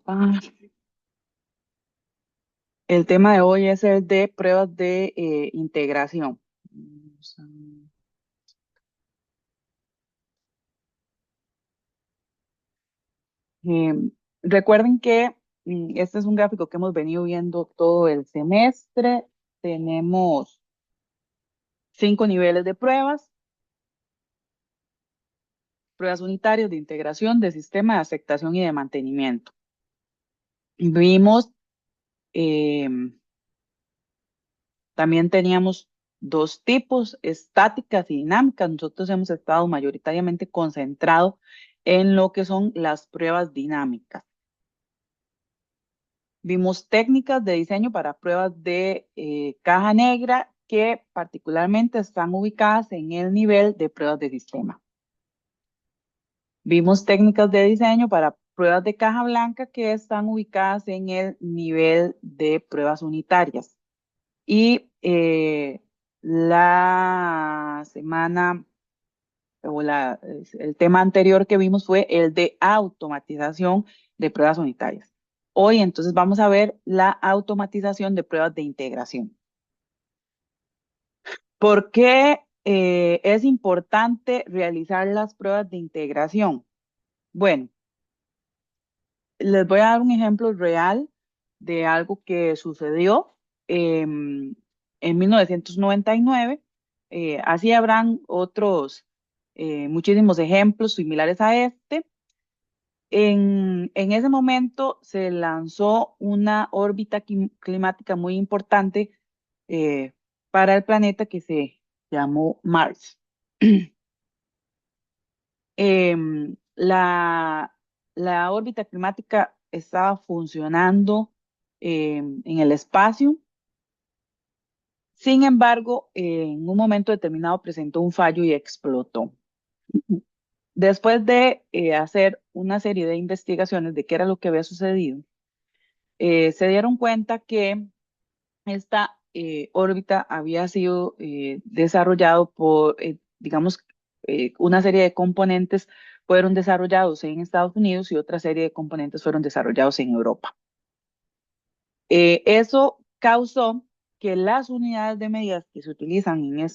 Ah, el tema de hoy es el de pruebas de integración. Vamos a- Recuerden que este es un gráfico que hemos venido viendo todo el semestre. Tenemos 5 niveles de pruebas: pruebas unitarias de integración, de sistema, de aceptación y de mantenimiento. Vimos, em, también teníamos dos tipos: estáticas y dinámicas. Nosotros hemos estado mayoritariamente concentrados en lo que son las pruebas dinámicas. Vimos técnicas de diseño para pruebas de caja negra que particularmente están ubicadas en el nivel de pruebas de sistema. Vimos técnicas de diseño para pruebas de caja blanca que están ubicadas en el nivel de pruebas unitarias. Y la semana el tema anterior que vimos fue el de automatización de pruebas unitarias. Hoy entonces vamos a ver la automatización de pruebas de integración. ¿Por qué es importante realizar las pruebas de integración? Bueno, les voy a dar un ejemplo real de algo que sucedió en 1999. Así habrán otros, muchísimos ejemplos similares a este. En ese momento se lanzó una órbita climática muy importante eh, para el planeta que se llamó Mars. La órbita climática estaba funcionando en el espacio. Sin embargo, en un momento determinado presentó un fallo y explotó. Después de hacer una serie de investigaciones de qué era lo que había sucedido, se dieron cuenta que esta órbita había sido desarrollado por, digamos, una serie de componentes fueron desarrollados en Estados Unidos y otra serie de componentes fueron desarrollados en Europa. Eso causó que las unidades de medidas que se utilizan en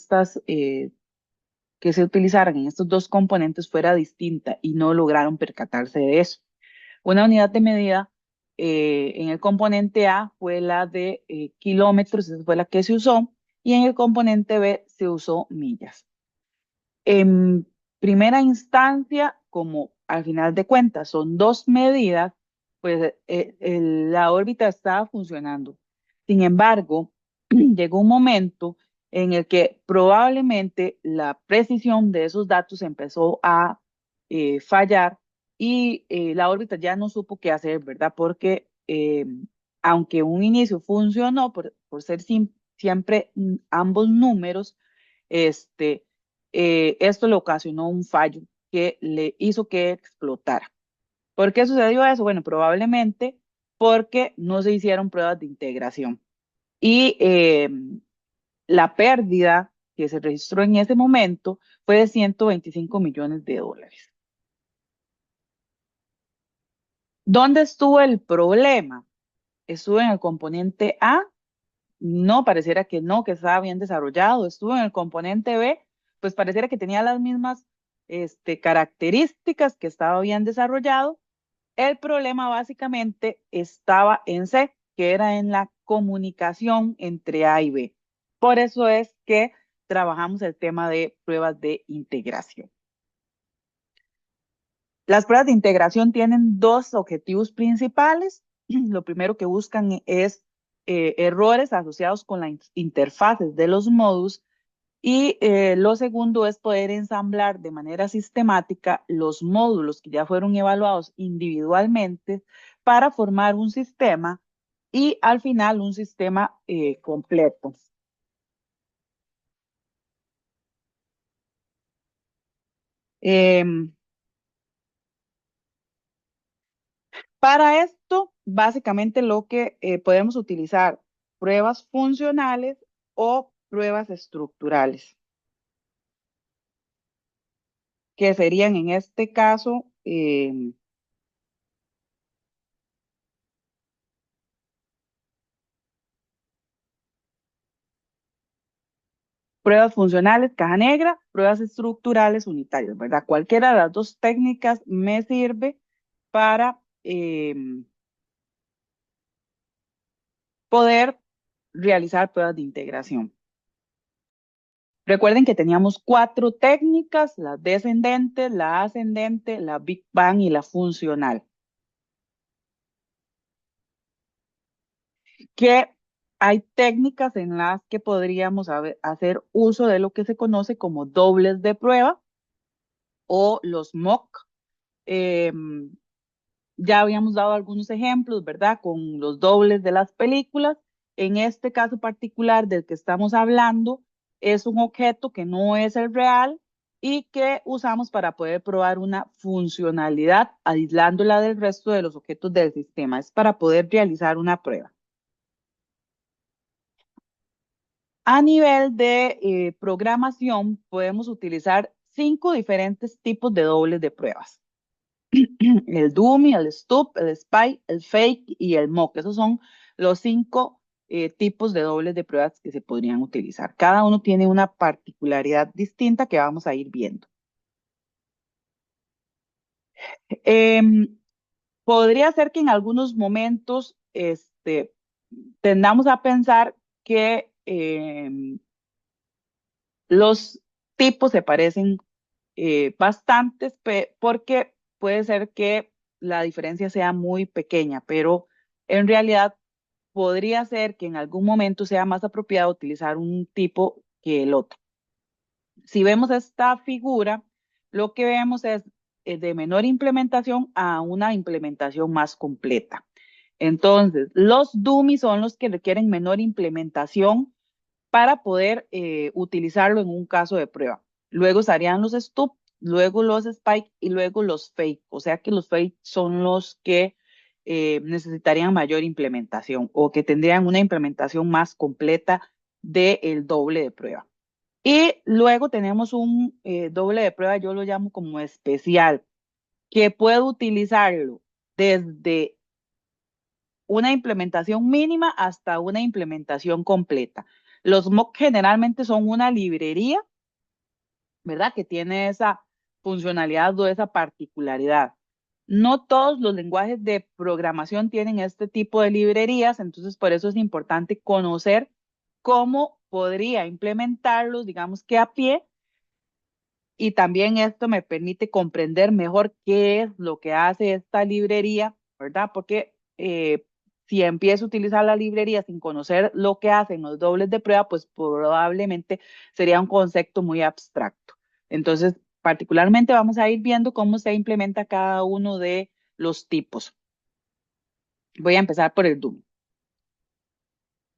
que se utilizaran en estos dos componentes fuera distinta y no lograron percatarse de eso. Una unidad de medida en el componente A fue la de kilómetros, esa fue la que se usó, y en el componente B se usó millas. En primera instancia, como al final de cuentas son dos medidas, pues la órbita estaba funcionando. Sin embargo, llegó un momento en el que probablemente la precisión de esos datos empezó a fallar y la órbita ya no supo qué hacer, ¿verdad? Porque aunque un inicio funcionó por ser siempre ambos números, este, esto le ocasionó un fallo que le hizo que explotara. ¿Por qué sucedió eso? Bueno, probablemente porque no se hicieron pruebas de integración. Y la pérdida que se registró en ese momento fue de 125 millones de dólares. ¿Dónde estuvo el problema? ¿Estuvo en el componente A? No, pareciera que no, que estaba bien desarrollado. Estuvo en el componente B, pues pareciera que tenía las mismas características, que estaba bien desarrollado. El problema básicamente estaba en C, que era en la comunicación entre A y B. Por eso es que trabajamos el tema de pruebas de integración. Las pruebas de integración tienen dos objetivos principales. Lo primero que buscan es errores asociados con las interfaces de los módulos y lo segundo es poder ensamblar de manera sistemática los módulos que ya fueron evaluados individualmente para formar un sistema y al final un sistema completo. Em, Para esto, básicamente lo que podemos utilizar pruebas funcionales o pruebas estructurales, que serían en este caso Pruebas funcionales, caja negra, pruebas estructurales unitarias, ¿verdad? Cualquiera de las dos técnicas me sirve para poder realizar pruebas de integración. Recuerden que teníamos 4 técnicas: la descendente, la ascendente, la Big Bang y la funcional. Que hay técnicas en las que podríamos hacer uso de lo que se conoce como dobles de prueba o los mock. Ya habíamos dado algunos ejemplos, ¿verdad? Con los dobles de las películas. En este caso particular del que estamos hablando, es un objeto que no es el real y que usamos para poder probar una funcionalidad aislándola del resto de los objetos del sistema. Es para poder realizar una prueba. A nivel de programación, podemos utilizar 5 diferentes tipos de dobles de pruebas. El dummy, el stub, el spy, el fake y el mock. Esos son los 5 tipos de dobles de pruebas que se podrían utilizar. Cada uno tiene una particularidad distinta que vamos a ir viendo. Podría ser que en algunos momentos tendamos a pensar que los tipos se parecen bastantes, porque puede ser que la diferencia sea muy pequeña, pero en realidad podría ser que en algún momento sea más apropiado utilizar un tipo que el otro. Si vemos esta figura, lo que vemos es de menor implementación a una implementación más completa. Entonces, los dummies son los que requieren menor implementación para poder utilizarlo en un caso de prueba. Luego estarían los stub, luego los spike y luego los fake. O sea que los fake son los que necesitarían mayor implementación o que tendrían una implementación más completa del doble de prueba. Y luego tenemos un doble de prueba, yo lo llamo como especial, que puedo utilizarlo desde una implementación mínima hasta una implementación completa. Los mock generalmente son una librería, ¿verdad? Que tiene esa funcionalidad o esa particularidad. No todos los lenguajes de programación tienen este tipo de librerías, entonces por eso es importante conocer cómo podría implementarlos, digamos que a pie, y también esto me permite comprender mejor qué es lo que hace esta librería, ¿verdad? Porque si empiezo a utilizar la librería sin conocer lo que hacen los dobles de prueba, pues probablemente sería un concepto muy abstracto. Entonces, particularmente vamos a ir viendo cómo se implementa cada uno de los tipos. Voy a empezar por el dummy.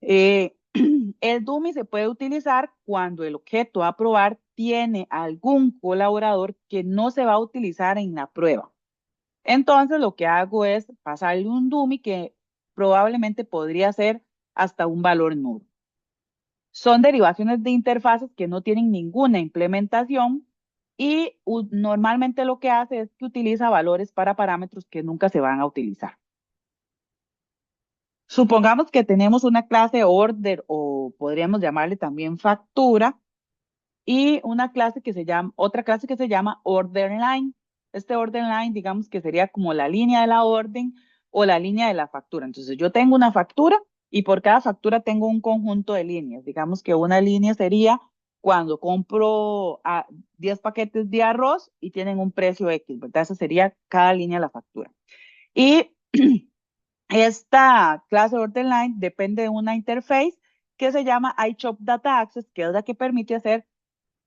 El dummy se puede utilizar cuando el objeto a probar tiene algún colaborador que no se va a utilizar en la prueba. Entonces lo que hago es pasarle un dummy que probablemente podría ser hasta un valor nulo. Son derivaciones de interfaces que no tienen ninguna implementación y normalmente lo que hace es que utiliza valores para parámetros que nunca se van a utilizar. Supongamos que tenemos una clase order o podríamos llamarle también factura y una clase que se llama, otra clase que se llama order line. Este order line, digamos que sería como la línea de la orden o la línea de la factura. Entonces yo tengo una factura y por cada factura tengo un conjunto de líneas. Digamos que una línea sería cuando compro 10 paquetes de arroz y tienen un precio X, ¿verdad? Esa sería cada línea de la factura. Y esta clase order line depende de una interface que se llama iChop Data Access, que es la que permite hacer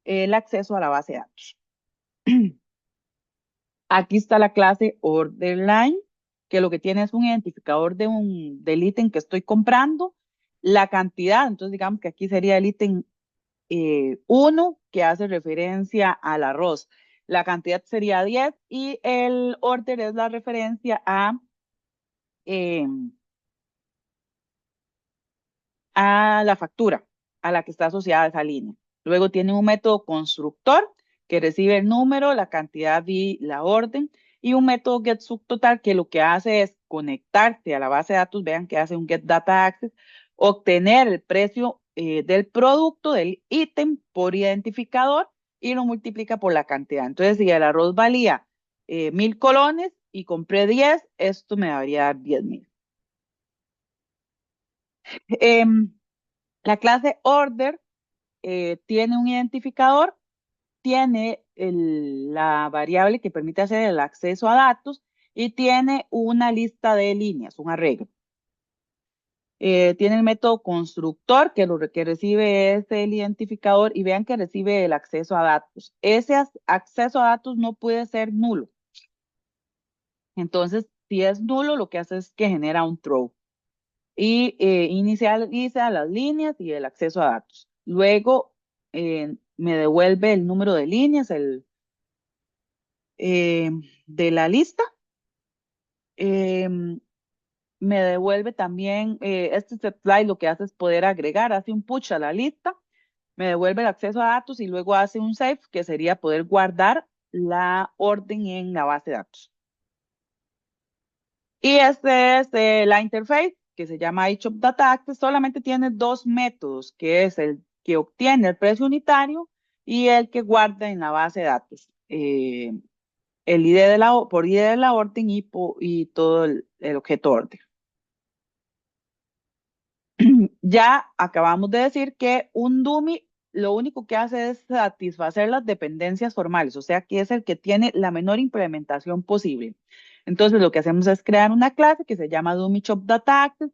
el acceso a la base de datos. Aquí está la clase order line, que lo que tiene es un identificador del ítem que estoy comprando, la cantidad, entonces digamos que aquí sería el ítem 1, que hace referencia al arroz. La cantidad sería 10 y el order es la referencia eh, a la factura a la que está asociada esa línea. Luego tiene un método constructor que recibe el número, la cantidad y la orden, y un método getSubtotal que lo que hace es conectarte a la base de datos, vean que hace un getDataAccess, obtener el precio del producto, del ítem por identificador y lo multiplica por la cantidad. Entonces, si el arroz valía 1000 colones y compré 10, esto me debería dar 10,000. Em, la clase order tiene un identificador, tiene la variable que permite hacer el acceso a datos y tiene una lista de líneas, un arreglo. Tiene el método constructor que lo que recibe es el identificador y vean que recibe el acceso a datos. Ese acceso a datos no puede ser nulo. Entonces, si es nulo, lo que hace es que genera un throw y inicializa las líneas y el acceso a datos. Luego me devuelve el número de líneas eh, de la lista. Em, Me devuelve también, este slide lo que hace es poder agregar, hace un push a la lista, me devuelve el acceso a datos y luego hace un save, que sería poder guardar la orden en la base de datos. Y este es la interface, que se llama eShop Data Access, solamente tiene dos métodos, que es el que obtiene el precio unitario y el que guarda en la base de datos. El ID por ID de la orden y todo el objeto orden. Ya acabamos de decir que un dummy lo único que hace es satisfacer las dependencias formales, o sea que es el que tiene la menor implementación posible. Entonces lo que hacemos es crear una clase que se llama dummy shop data access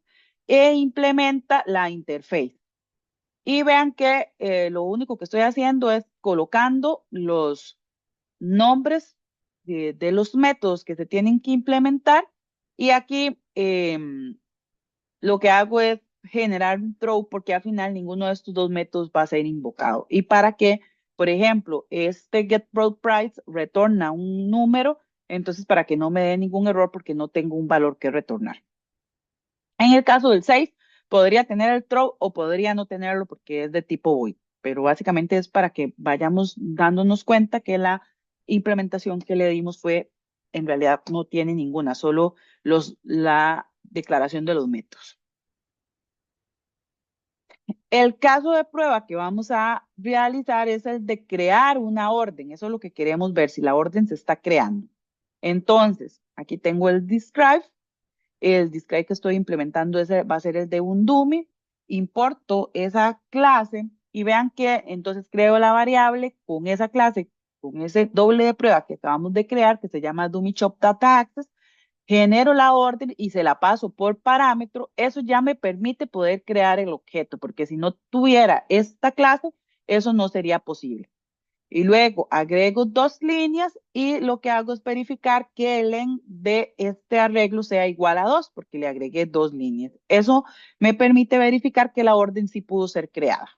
e implementa la interface. Y vean que lo único que estoy haciendo es colocando los nombres de los métodos que se tienen que implementar y aquí lo que hago es generar un throw porque al final ninguno de estos dos métodos va a ser invocado. Y para que, por ejemplo, este getProductPrice retorna un número, entonces para que no me dé ningún error porque no tengo un valor que retornar. En el caso del 6, podría tener el throw o podría no tenerlo porque es de tipo void, pero básicamente es para que vayamos dándonos cuenta que la implementación que le dimos fue, en realidad no tiene ninguna, solo la declaración de los métodos. El caso de prueba que vamos a realizar es el de crear una orden. Eso es lo que queremos ver, si la orden se está creando. Entonces, aquí tengo el describe. El describe que estoy implementando va a ser el de un dummy. Importo esa clase y vean que entonces creo la variable con esa clase, con ese doble de prueba que acabamos de crear, que se llama dummy shop data access, genero la orden y se la paso por parámetro, eso ya me permite poder crear el objeto, porque si no tuviera esta clase, eso no sería posible. Y luego agrego dos líneas y lo que hago es verificar que el len de este arreglo sea igual a 2, porque le agregué dos líneas. Eso me permite verificar que la orden sí pudo ser creada.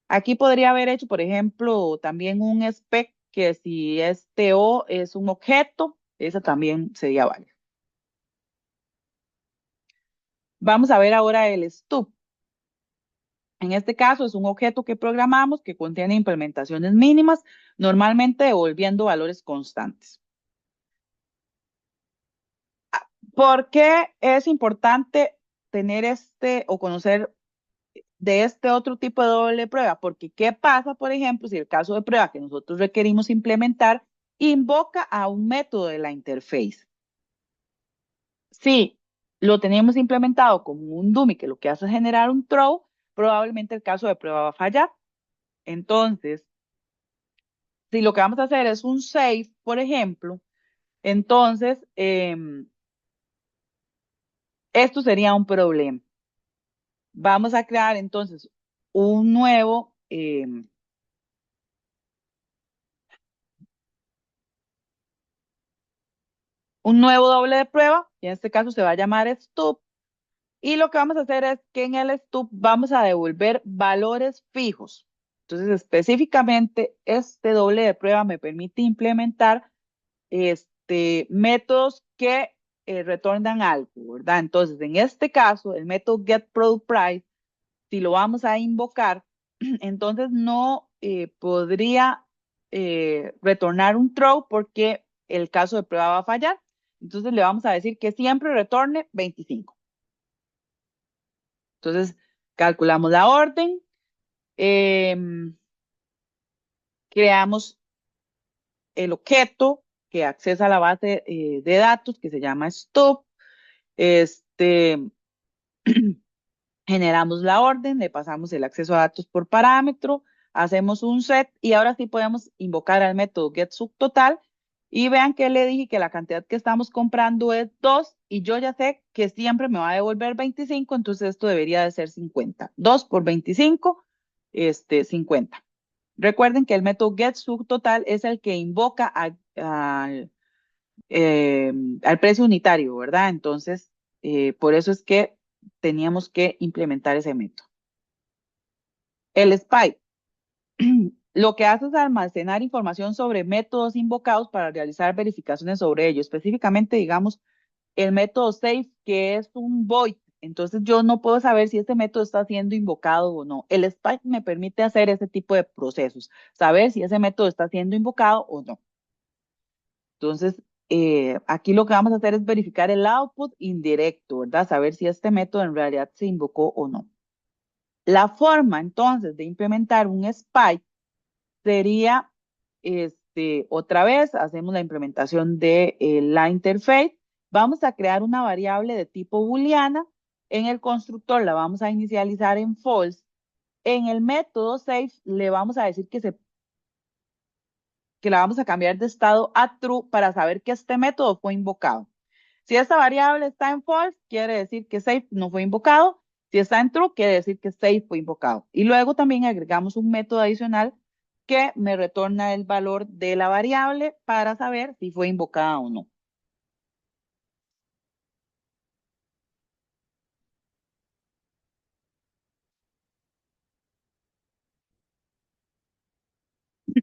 Aquí podría haber hecho, por ejemplo, también un spec que si este O es un objeto, esa también sería válida. Vamos a ver ahora el stub. En este caso es un objeto que programamos que contiene implementaciones mínimas, normalmente devolviendo valores constantes. ¿Por qué es importante tener este o conocer de este otro tipo de doble prueba? Porque ¿qué pasa, por ejemplo, si el caso de prueba que nosotros requerimos implementar invoca a un método de la interface? Si lo tenemos implementado como un dummy que lo que hace es generar un throw, probablemente el caso de prueba va a fallar. Entonces, si lo que vamos a hacer es un save, por ejemplo, entonces esto sería un problema. Vamos a crear entonces un nuevo, un nuevo doble de prueba, y en este caso se va a llamar stub. Y lo que vamos a hacer es que en el stub vamos a devolver valores fijos. Entonces, específicamente, este doble de prueba me permite implementar métodos que retornan algo, ¿verdad? Entonces, en este caso, el método getProductPrice, si lo vamos a invocar, entonces no podría retornar un throw porque el caso de prueba va a fallar. Entonces le vamos a decir que siempre retorne 25. Entonces Calculamos la orden, em, creamos el objeto que accesa a la base de datos que se llama stop. Este, generamos la orden, le pasamos el acceso a datos por parámetro, hacemos un set y ahora sí podemos invocar al método getSubTotal y vean que le dije que la cantidad que estamos comprando es 2 y yo ya sé que siempre me va a devolver 25, entonces esto debería de ser 50. 2 por 25, 50. Recuerden que el método getSubTotal es el que invoca al precio unitario, ¿verdad? Entonces, por eso es que teníamos que implementar ese método. El SPY lo que hace es almacenar información sobre métodos invocados para realizar verificaciones sobre ellos. Específicamente, digamos, el método safe, que es un void. Entonces, yo no puedo saber si este método está siendo invocado o no. El SPY me permite hacer ese tipo de procesos, saber si ese método está siendo invocado o no. Entonces, aquí lo que vamos a hacer es verificar el output indirecto, ¿verdad? Saber si este método en realidad se invocó o no. La forma entonces de implementar un SPY sería, otra vez, hacemos la implementación de la interface. Vamos a crear una variable de tipo booleana. En el constructor la vamos a inicializar en false. En el método save le vamos a decir que la vamos a cambiar de estado a true para saber que este método fue invocado. Si esta variable está en false, quiere decir que save no fue invocado. Si está en true, quiere decir que save fue invocado. Y luego también agregamos un método adicional que me retorna el valor de la variable para saber si fue invocada o no.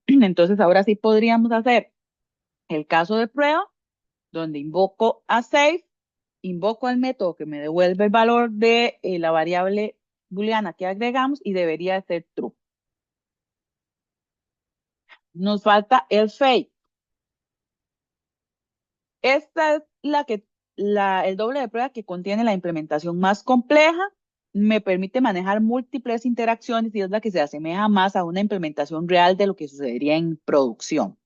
Entonces, ahora sí podríamos hacer el caso de prueba, donde invoco a save, invoco el método que me devuelve el valor de la variable booleana que agregamos y debería de ser true. Nos falta el fake. Esta es el doble de prueba que contiene la implementación más compleja, me permite manejar múltiples interacciones y es la que se asemeja más a una implementación real de lo que sucedería en producción.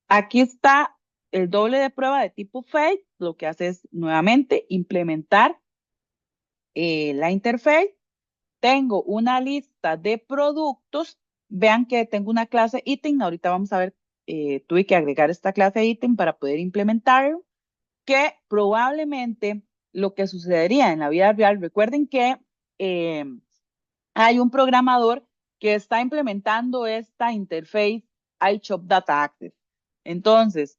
Aquí está el doble de prueba de tipo fake, lo que hace es nuevamente implementar la interface. Tengo una lista de productos, vean que tengo una clase ítem, ahorita vamos a ver, tuve que agregar esta clase ítem para poder implementarlo, que probablemente lo que sucedería en la vida real, recuerden que eh, hay un programador que está implementando esta interface iShop Data Access. Entonces,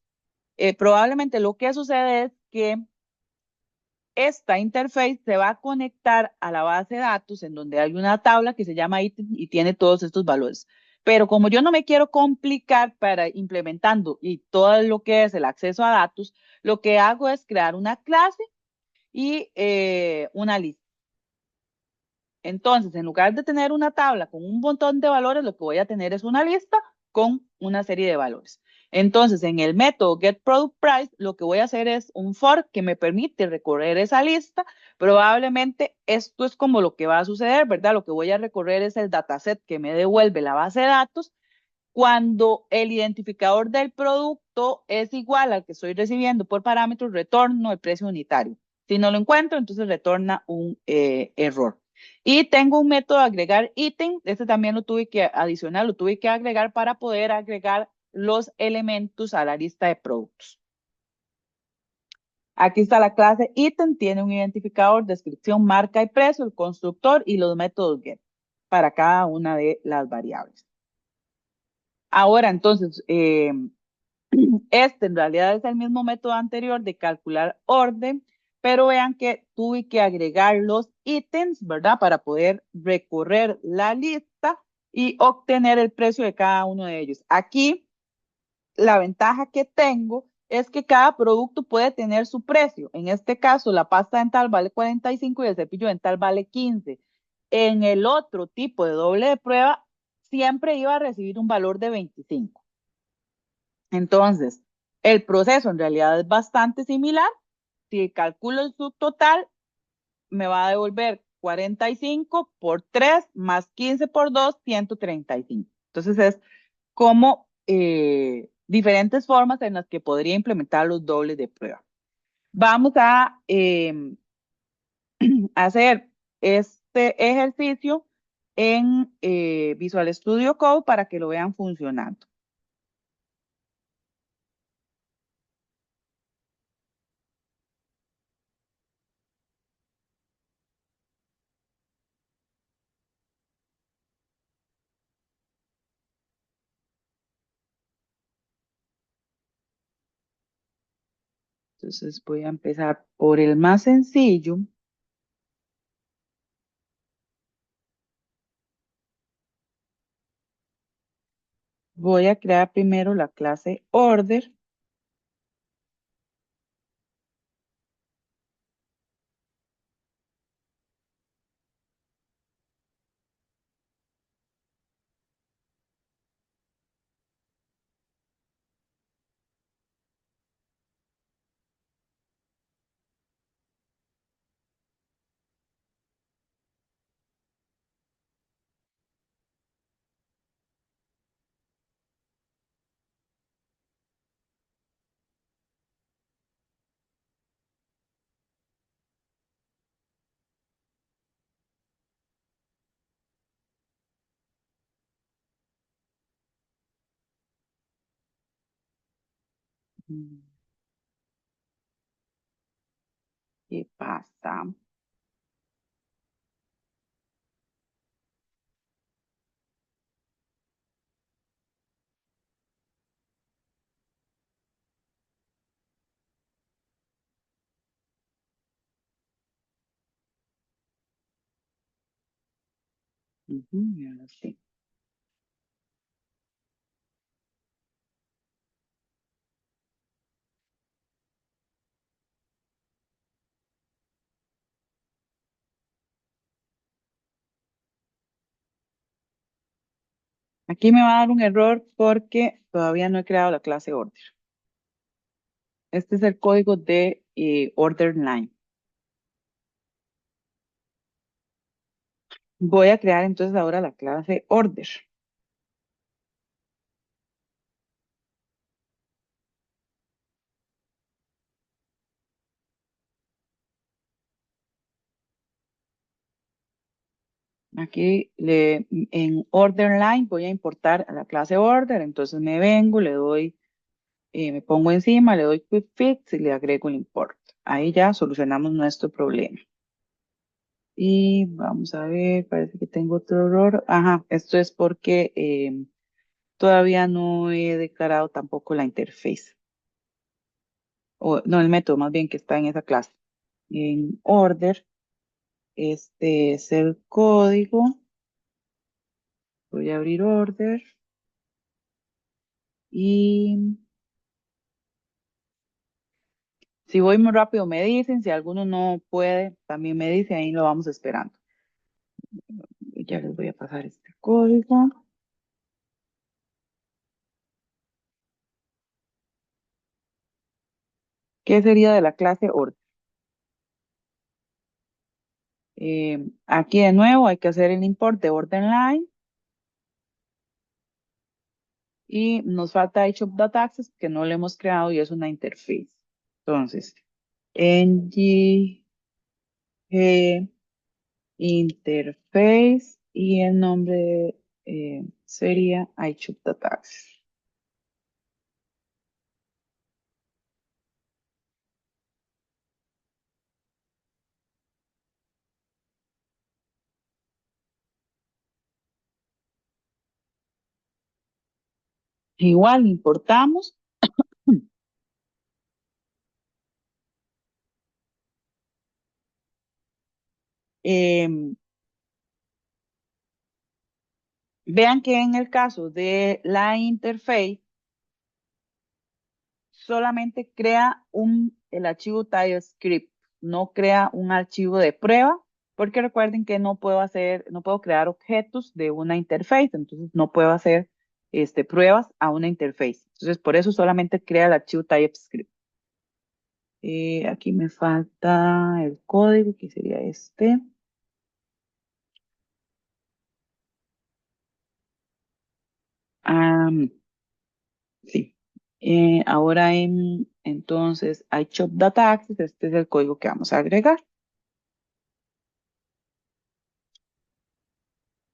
probablemente lo que sucede es que esta interface se va a conectar a la base de datos en donde hay una tabla que se llama ítem y tiene todos estos valores. Pero como yo no me quiero complicar para implementando y todo lo que es el acceso a datos, lo que hago es crear una clase y una lista. Entonces, en lugar de tener una tabla con un montón de valores, lo que voy a tener es una lista con una serie de valores. Entonces, en el método getProductPrice, lo que voy a hacer es un for que me permite recorrer esa lista. Probablemente esto es como lo que va a suceder, ¿verdad? Lo que voy a recorrer es el dataset que me devuelve la base de datos cuando el identificador del producto es igual al que estoy recibiendo por parámetros, retorno el precio unitario. Si no lo encuentro, entonces retorna un error. Y tengo un método de agregar ítem. Este también lo tuve que adicionar, lo tuve que agregar para poder agregar los elementos a la lista de productos. Aquí está la clase ítem, tiene un identificador, descripción, marca y precio, el constructor y los métodos get para cada una de las variables. Ahora, entonces, este en realidad es el mismo método anterior de calcular orden, pero vean que tuve que agregar los ítems, ¿verdad? Para poder recorrer la lista y obtener el precio de cada uno de ellos. Aquí, la ventaja que tengo es que cada producto puede tener su precio. En este caso, la pasta dental vale 45 y el cepillo dental vale 15. En el otro tipo de doble de prueba, siempre iba a recibir un valor de 25. Entonces, el proceso en realidad es bastante similar. Si calculo el subtotal, me va a devolver 45 por 3 más 15 por 2, 135. Entonces es como diferentes formas en las que podría implementar los dobles de prueba. Vamos a hacer este ejercicio en Visual Studio Code para que lo vean funcionando. Entonces voy a empezar por el más sencillo. Voy a crear primero la clase order. Mm, ¿Qué pasa? Ujú, ya lo sé. Aquí me va a dar un error porque todavía no he creado la clase order. Este es el código de order line. Voy a crear entonces ahora la clase order. Aquí en order line voy a importar a la clase order, entonces me vengo, le doy, me pongo encima, le doy quick fix y le agrego el import. Ahí ya solucionamos nuestro problema. Y vamos a ver, parece que tengo otro error. Ajá, esto es porque todavía no he declarado tampoco la interface. O, no, el método más bien que está en esa clase. En order, este es el código. Voy a abrir order y si voy muy rápido me dicen, si alguno no puede, también me dice, ahí lo vamos esperando. Ya les voy a pasar este código. ¿Qué sería de la clase order? Aquí de nuevo hay que hacer el import de order line y nos falta HOP.access que no le hemos creado y es una interface. Entonces, ng interface y el nombre sería iChub.access. Igual importamos. em, Vean que en el caso de la interface solamente crea el archivo TypeScript, no crea un archivo de prueba, porque recuerden que no puedo crear objetos de una interface, entonces no puedo hacer pruebas a una interface. Entonces, por eso solamente crea el archivo TypeScript. Aquí me falta el código, que sería este. Ah, sí. Ahora entonces hay Shop Data Access. Este es el código que vamos a agregar.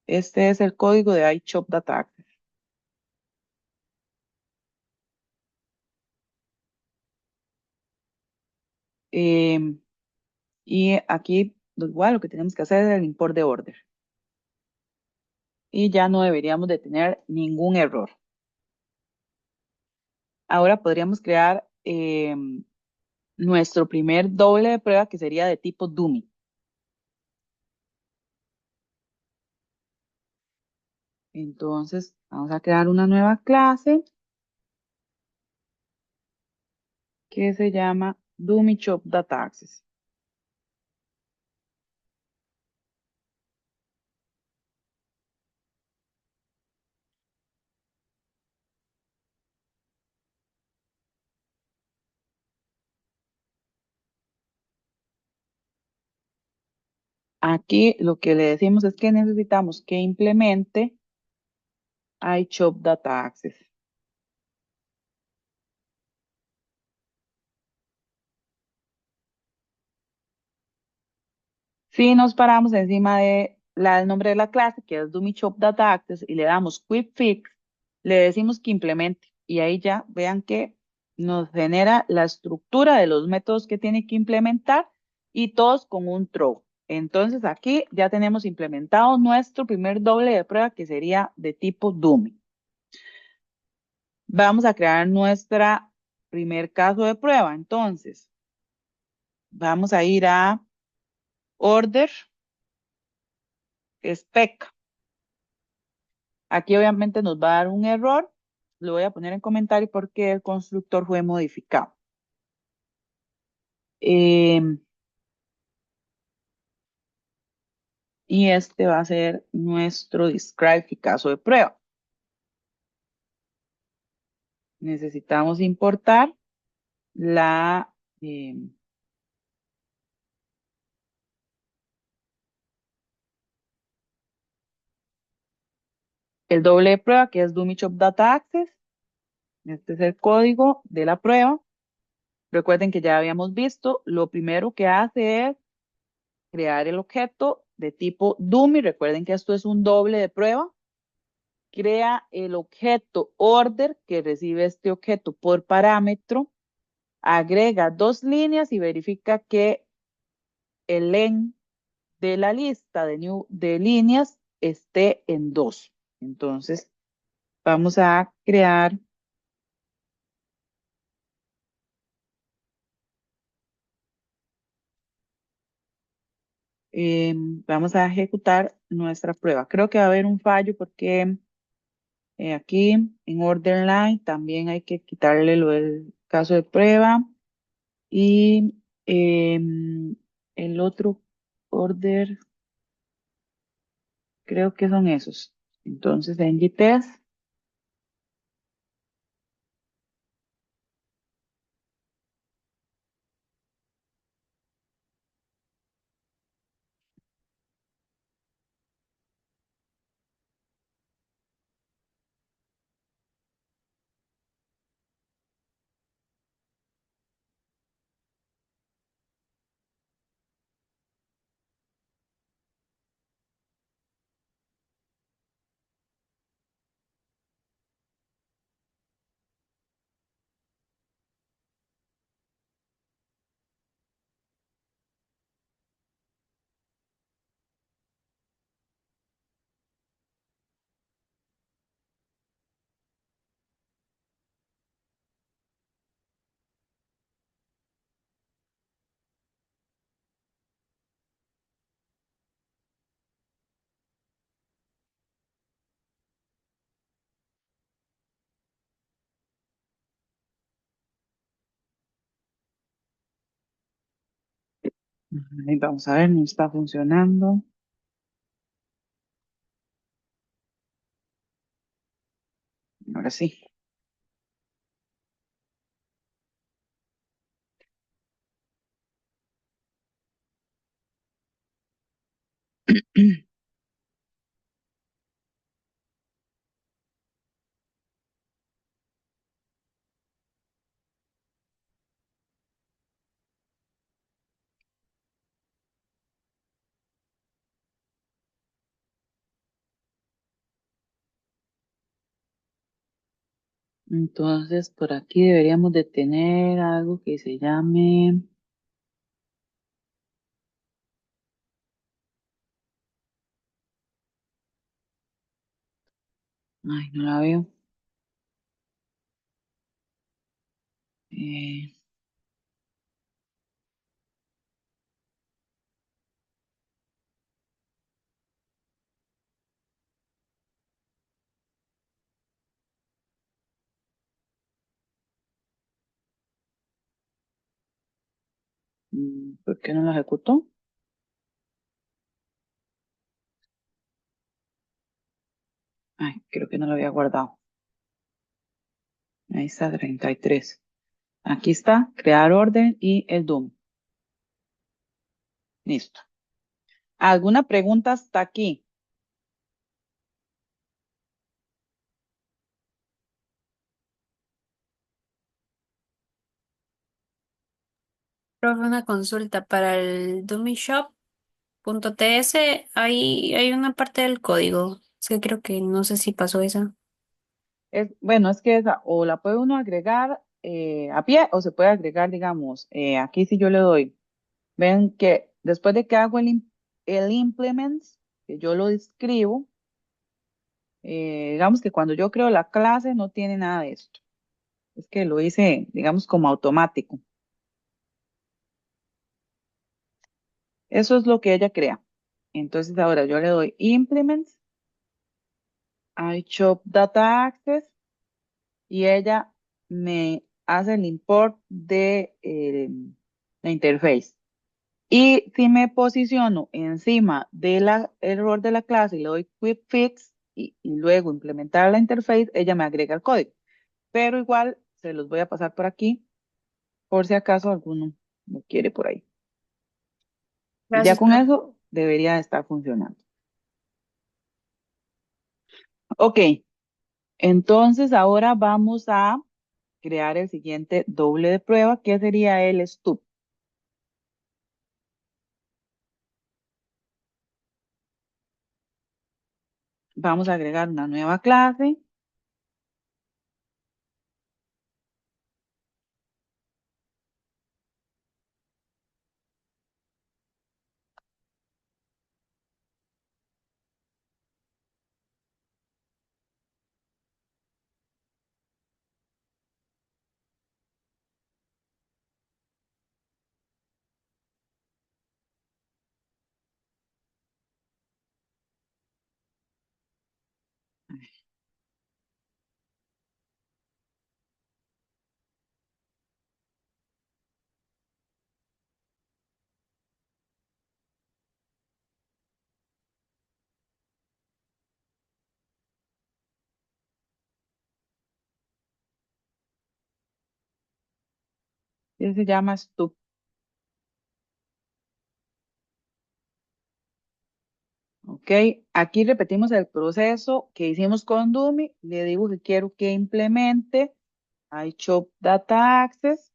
Este es el código de iShop Data Access. Em, y aquí, igual, lo que tenemos que hacer es el import de order. Y ya no deberíamos de tener ningún error. Ahora podríamos crear nuestro primer doble de prueba, que sería de tipo dummy. Entonces, vamos a crear una nueva clase que se llama Dummy Shop Data Access. Aquí lo que le decimos es que necesitamos que implemente iShop Data Access. Si nos paramos encima de el nombre de la clase, que es Dummy Shop Data Access, y le damos Quick Fix, le decimos que implemente. Y ahí ya vean que nos genera la estructura de los métodos que tiene que implementar y todos con un throw. Entonces aquí ya tenemos implementado nuestro primer doble de prueba, que sería de tipo Dummy. Vamos a crear nuestra primer caso de prueba. Entonces, vamos a ir a Order Spec. Aquí obviamente nos va a dar un error. Lo voy a poner en comentario porque el constructor fue modificado. Em, y este va a ser nuestro describe y caso de prueba. Necesitamos importar la, em, el doble de prueba, que es Dummy Shop Data Access. Este es el código de la prueba. Recuerden que ya habíamos visto, lo primero que hace es crear el objeto de tipo dummy. Recuerden que esto es un doble de prueba. Crea el objeto order que recibe este objeto por parámetro. Agrega dos líneas y verifica que el len de la lista de líneas esté en 2. Entonces, vamos a crear, vamos a ejecutar nuestra prueba. Creo que va a haber un fallo porque aquí en order line también hay que quitarle lo del caso de prueba y el otro order creo que son esos. Entonces en GTest, ahí vamos a ver, no está funcionando. Ahora sí. Entonces, por aquí deberíamos de tener algo que se llame, ay, no la veo. Eh, ¿Por qué no la ejecutó? Ay, creo que no lo había guardado. Ahí está, 33. Aquí está, crear orden y el DOM. Listo. ¿Alguna pregunta hasta aquí? Profe, una consulta para el dummyshop.ts. Hay una parte del código. Es que creo que no sé si pasó esa. Bueno, es que esa o la puede uno agregar a pie o se puede agregar, digamos, aquí si yo le doy. Ven que después de que hago el implements, que yo lo escribo, digamos que cuando yo creo la clase no tiene nada de esto. Es que lo hice, digamos, como automático. Eso es lo que ella crea. Entonces ahora yo le doy implements, I chop data access y ella me hace el import de la interface. Y si me posiciono encima del error de la clase y le doy quick fix y luego implementar la interface, ella me agrega el código. Pero igual se los voy a pasar por aquí por si acaso alguno lo quiere por ahí. Y ya Gracias, con profe. eso debería de estar funcionando. Ok, entonces ahora vamos a crear el siguiente doble de prueba, que sería el stub. Vamos a agregar una nueva clase. Que se llama stub. Ok, aquí repetimos el proceso que hicimos con Dummy. Le digo que quiero que implemente iChop Data Access.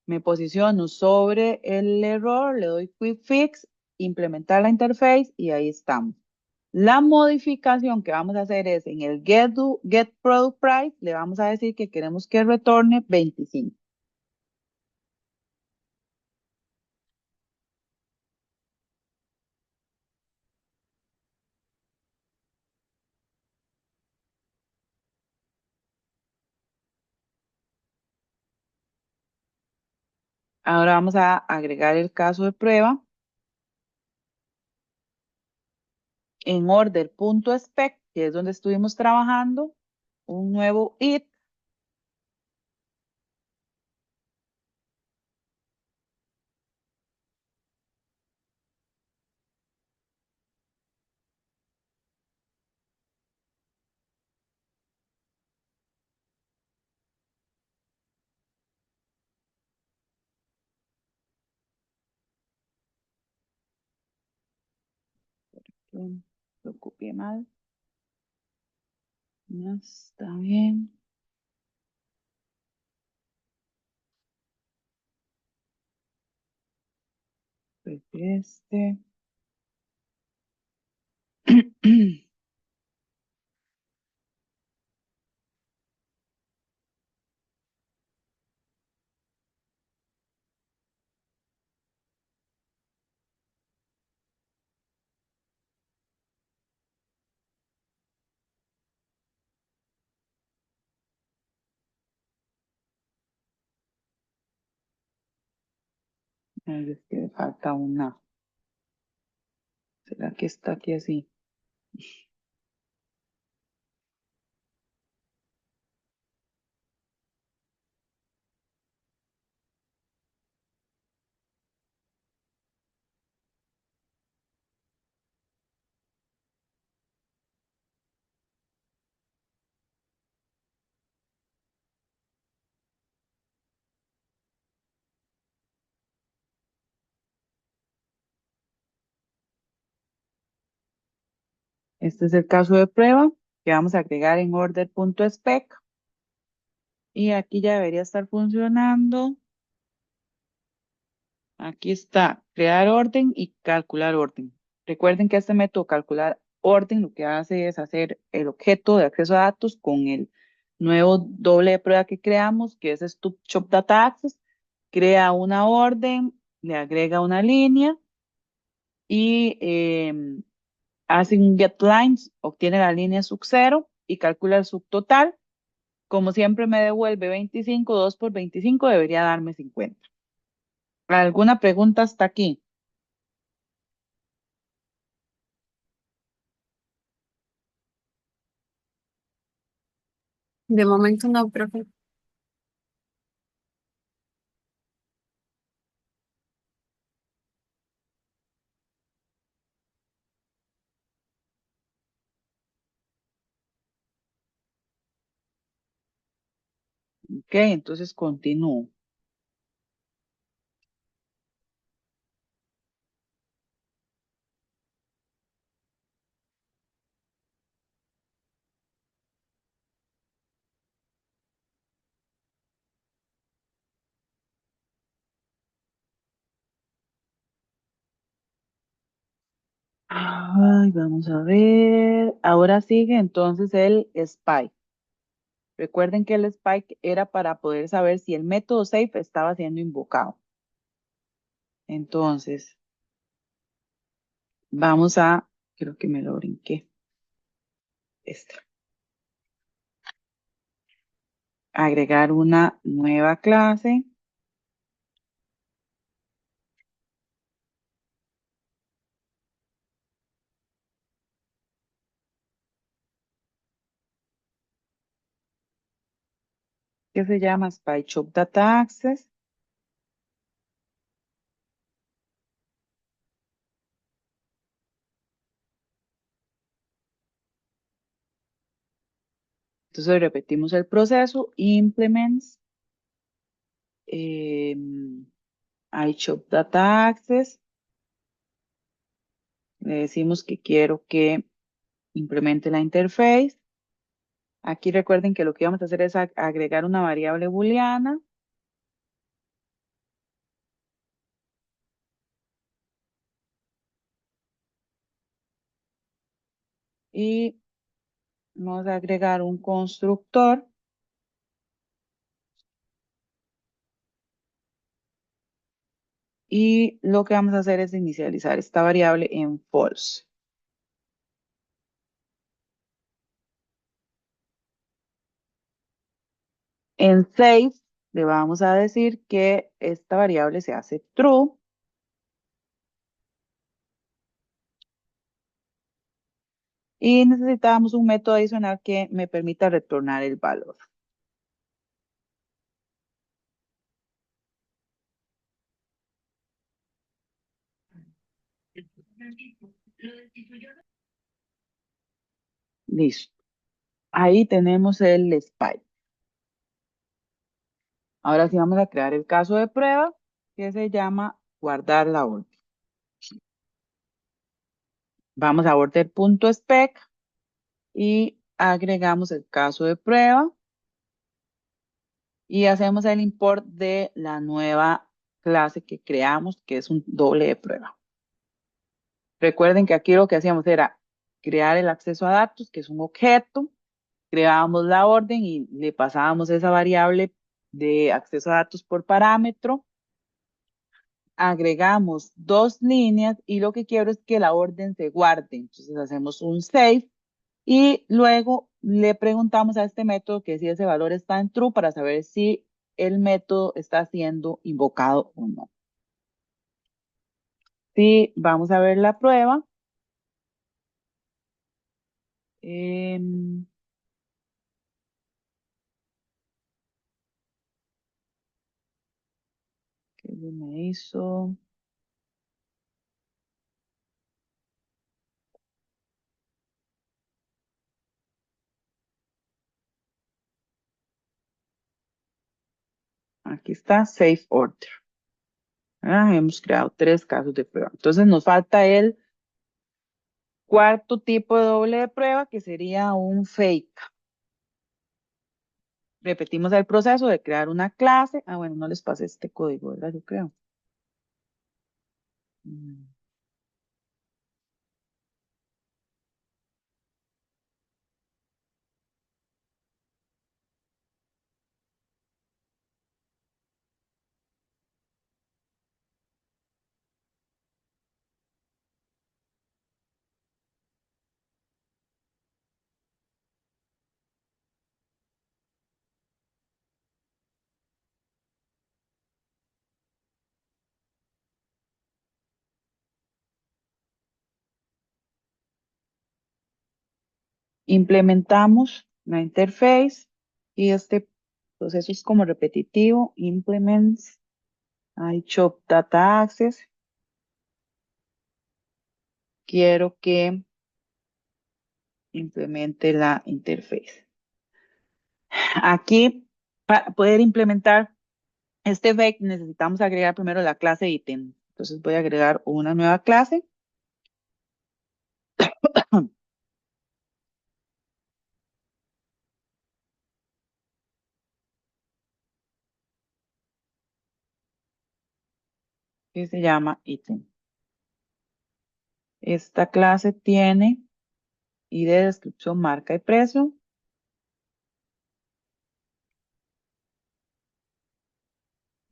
Me posiciono sobre el error, le doy Quick Fix, implementar la interface y ahí estamos. La modificación que vamos a hacer es en el get product price, le vamos a decir que queremos que retorne 25. Ahora vamos a agregar el caso de prueba en order.spec, que es donde estuvimos trabajando, un nuevo it. Lo copié mal. No está bien. Pues este. Es que le falta una. ¿Será que está aquí así? Este es el caso de prueba que vamos a agregar en order.spec. Y aquí ya debería estar funcionando. Aquí está, crear orden y calcular orden. Recuerden que este método calcular orden lo que hace es hacer el objeto de acceso a datos con el nuevo doble de prueba que creamos, que es Shop Data Access. Crea una orden, le agrega una línea y hace un get lines, obtiene la línea sub 0 y calcula el subtotal. Como siempre me devuelve 25, 2 por 25 debería darme 50. ¿Alguna pregunta hasta aquí? De momento no, profe. Ok, entonces continúo. Ay, vamos a ver. Ahora sigue entonces el SPY. Recuerden que el SPY era para poder saber si el método safe estaba siendo invocado. Entonces, vamos a, creo que me lo brinqué. Esta. Agregar una nueva clase que se llama SPY Shop Data Access Entonces repetimos el proceso, implements, eh, iShop Data Access, le decimos que quiero que implemente la interface. Aquí recuerden que lo que vamos a hacer es agregar una variable booleana y vamos a agregar un constructor y lo que vamos a hacer es inicializar esta variable en false. En save le vamos a decir que esta variable se hace true y necesitamos un método adicional que me permita retornar el valor. Listo. Ahí tenemos el spy. Ahora sí vamos a crear el caso de prueba que se llama guardar la orden. Vamos a order.spec y agregamos el caso de prueba y hacemos el import de la nueva clase que creamos, que es un doble de prueba. Recuerden que aquí lo que hacíamos era crear el acceso a datos, que es un objeto, creábamos la orden y le pasábamos esa variable de acceso a datos por parámetro, agregamos dos líneas y lo que quiero es que la orden se guarde. Entonces hacemos un save y luego le preguntamos a este método que si ese valor está en true para saber si el método está siendo invocado o no. Sí, vamos a ver la prueba. Em, ¿Qué se me hizo? Aquí está, Save Order. Hemos creado tres casos de prueba. Entonces nos falta el cuarto tipo de doble de prueba, que sería un fake. Repetimos el proceso de crear una clase. Ah, bueno, no les pasé este código, ¿verdad? Yo creo. Mm. Implementamos la interface y este proceso es como repetitivo. Implements, iChop Data Access. Quiero que implemente la interface. Aquí, para poder implementar este fake, necesitamos agregar primero la clase ítem. Entonces voy a agregar una nueva clase que se llama ítem. Esta clase tiene ID, descripción, marca y precio.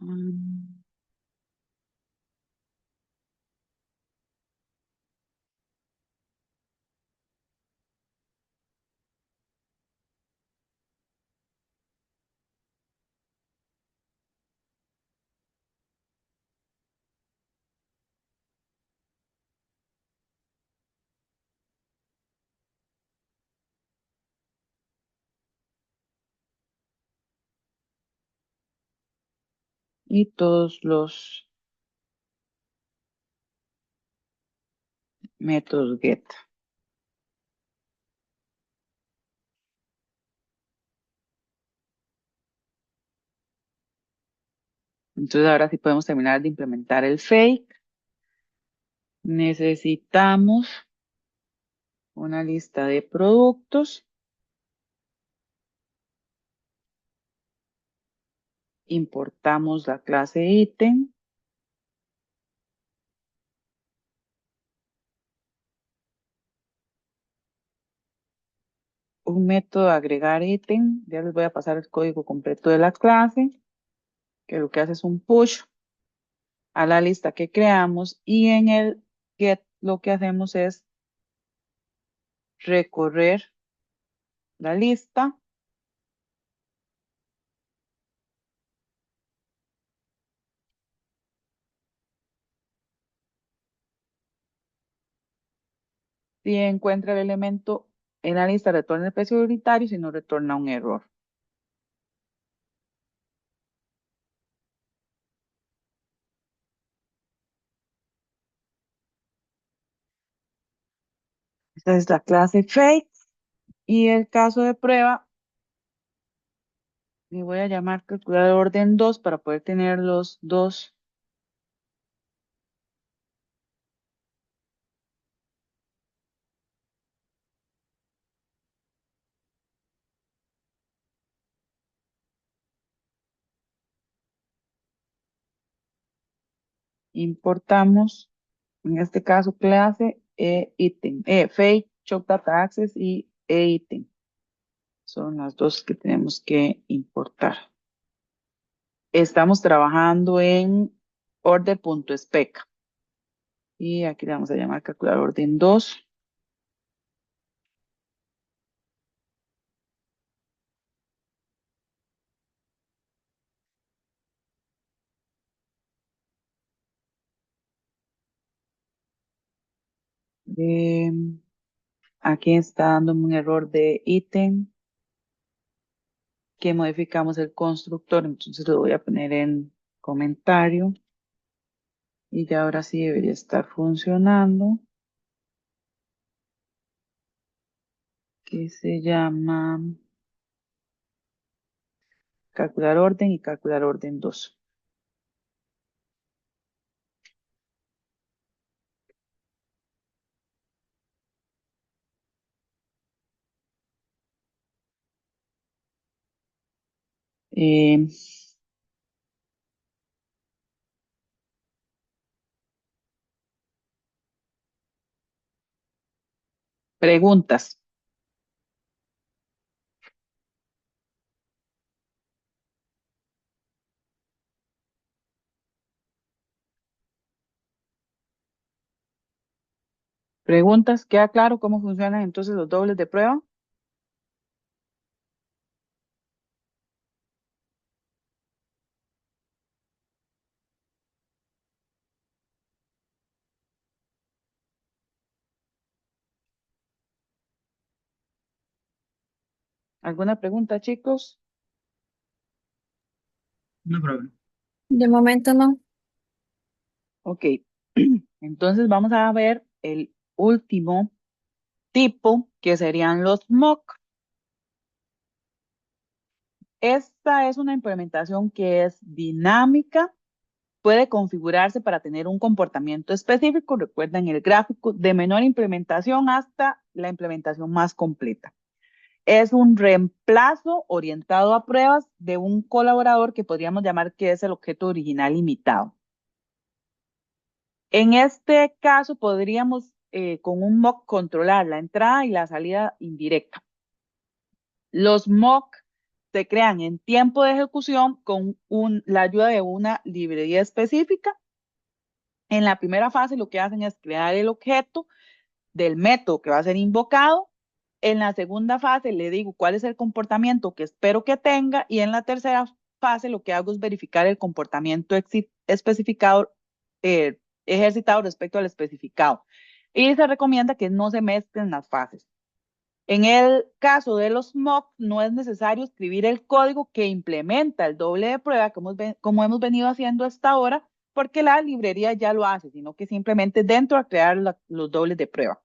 Mm, Y todos los métodos get. Entonces ahora sí podemos terminar de implementar el fake. Necesitamos una lista de productos. Importamos la clase ítem. Un método de agregar ítem. Ya les voy a pasar el código completo de la clase, que lo que hace es un push a la lista que creamos y en el get lo que hacemos es recorrer la lista. Si encuentra el elemento en la lista, retorna el precio prioritario, si no, retorna un error. Esta es la clase fake y el caso de prueba le voy a llamar calculador orden 2 para poder tener los dos. Importamos, en este caso, clase e ítem, fake, Shop Data Access y e ítem. Son las dos que tenemos que importar. Estamos trabajando en order.spec. Y aquí le vamos a llamar calcular orden 2. Aquí está dándome un error de ítem que modificamos el constructor, entonces lo voy a poner en comentario y ya ahora sí debería estar funcionando, que se llama calcular orden y calcular orden 2. Eh, preguntas. Preguntas, ¿queda claro cómo funcionan entonces los dobles de prueba? ¿Alguna pregunta, chicos? No problem. De momento no. Ok, entonces vamos a ver el último tipo, que serían los mock. Esta es una implementación que es dinámica, puede configurarse para tener un comportamiento específico, recuerden el gráfico, de menor implementación hasta la implementación más completa. Es un reemplazo orientado a pruebas de un colaborador que podríamos llamar que es el objeto original limitado. En este caso podríamos con un mock controlar la entrada y la salida indirecta. Los mock se crean en tiempo de ejecución con la ayuda de una librería específica. En la primera fase lo que hacen es crear el objeto del método que va a ser invocado. En la segunda fase le digo cuál es el comportamiento que espero que tenga y en la tercera fase lo que hago es verificar el comportamiento especificado, ejercitado respecto al especificado. Y se recomienda que no se mezclen las fases. En el caso de los mocks, no es necesario escribir el código que implementa el doble de prueba, como hemos venido haciendo hasta ahora, porque la librería ya lo hace, sino que simplemente dentro a crear los dobles de prueba.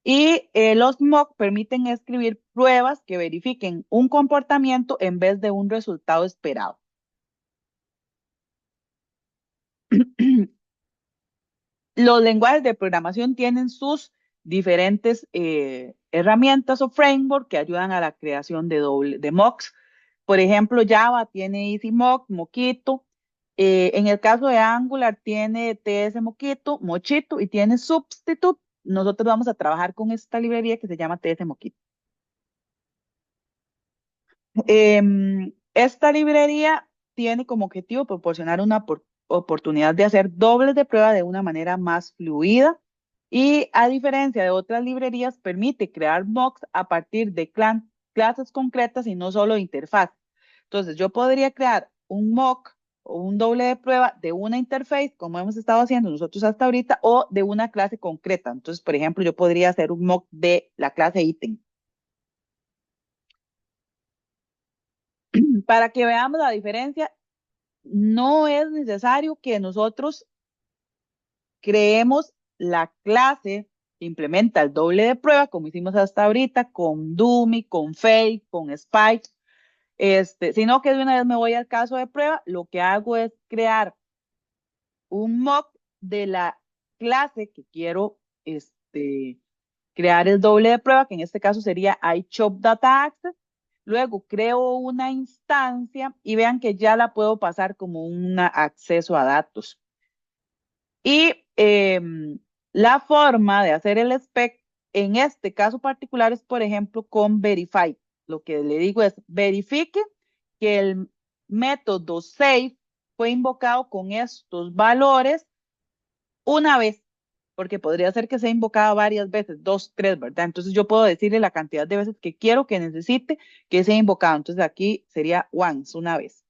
Y los mocks permiten escribir pruebas que verifiquen un comportamiento en vez de un resultado esperado. Los lenguajes de programación tienen sus diferentes herramientas o framework que ayudan a la creación de mocks. Por ejemplo, Java tiene EasyMock, Mockito. En el caso de Angular tiene TS Mockito, Mochito y tiene Substitute. Nosotros vamos a trabajar con esta librería que se llama TS Mockito. Esta librería tiene como objetivo proporcionar una oportunidad de hacer dobles de prueba de una manera más fluida y a diferencia de otras librerías permite crear mocks a partir de clases concretas y no solo de interfaz. Entonces yo podría crear un mock o un doble de prueba de una interface como hemos estado haciendo nosotros hasta ahorita o de una clase concreta. Entonces, por ejemplo, yo podría hacer un mock de la clase ítem. Para que veamos la diferencia, no es necesario que nosotros creemos la clase que implementa el doble de prueba, como hicimos hasta ahorita, con Dummy, con Fake, con Spike, sino que de una vez me voy al caso de prueba, lo que hago es crear un mock de la clase que quiero crear el doble de prueba, que en este caso sería iChop Data Access. Luego creo una instancia y vean que ya la puedo pasar como un acceso a datos. Y la forma de hacer el spec en este caso particular es, por ejemplo, con Verify. Lo que le digo es, verifique que el método save fue invocado con estos valores una vez, porque podría ser que sea invocado varias veces, dos, tres, ¿verdad? Entonces yo puedo decirle la cantidad de veces que quiero, que necesite, que sea invocado. Entonces aquí sería once, una vez.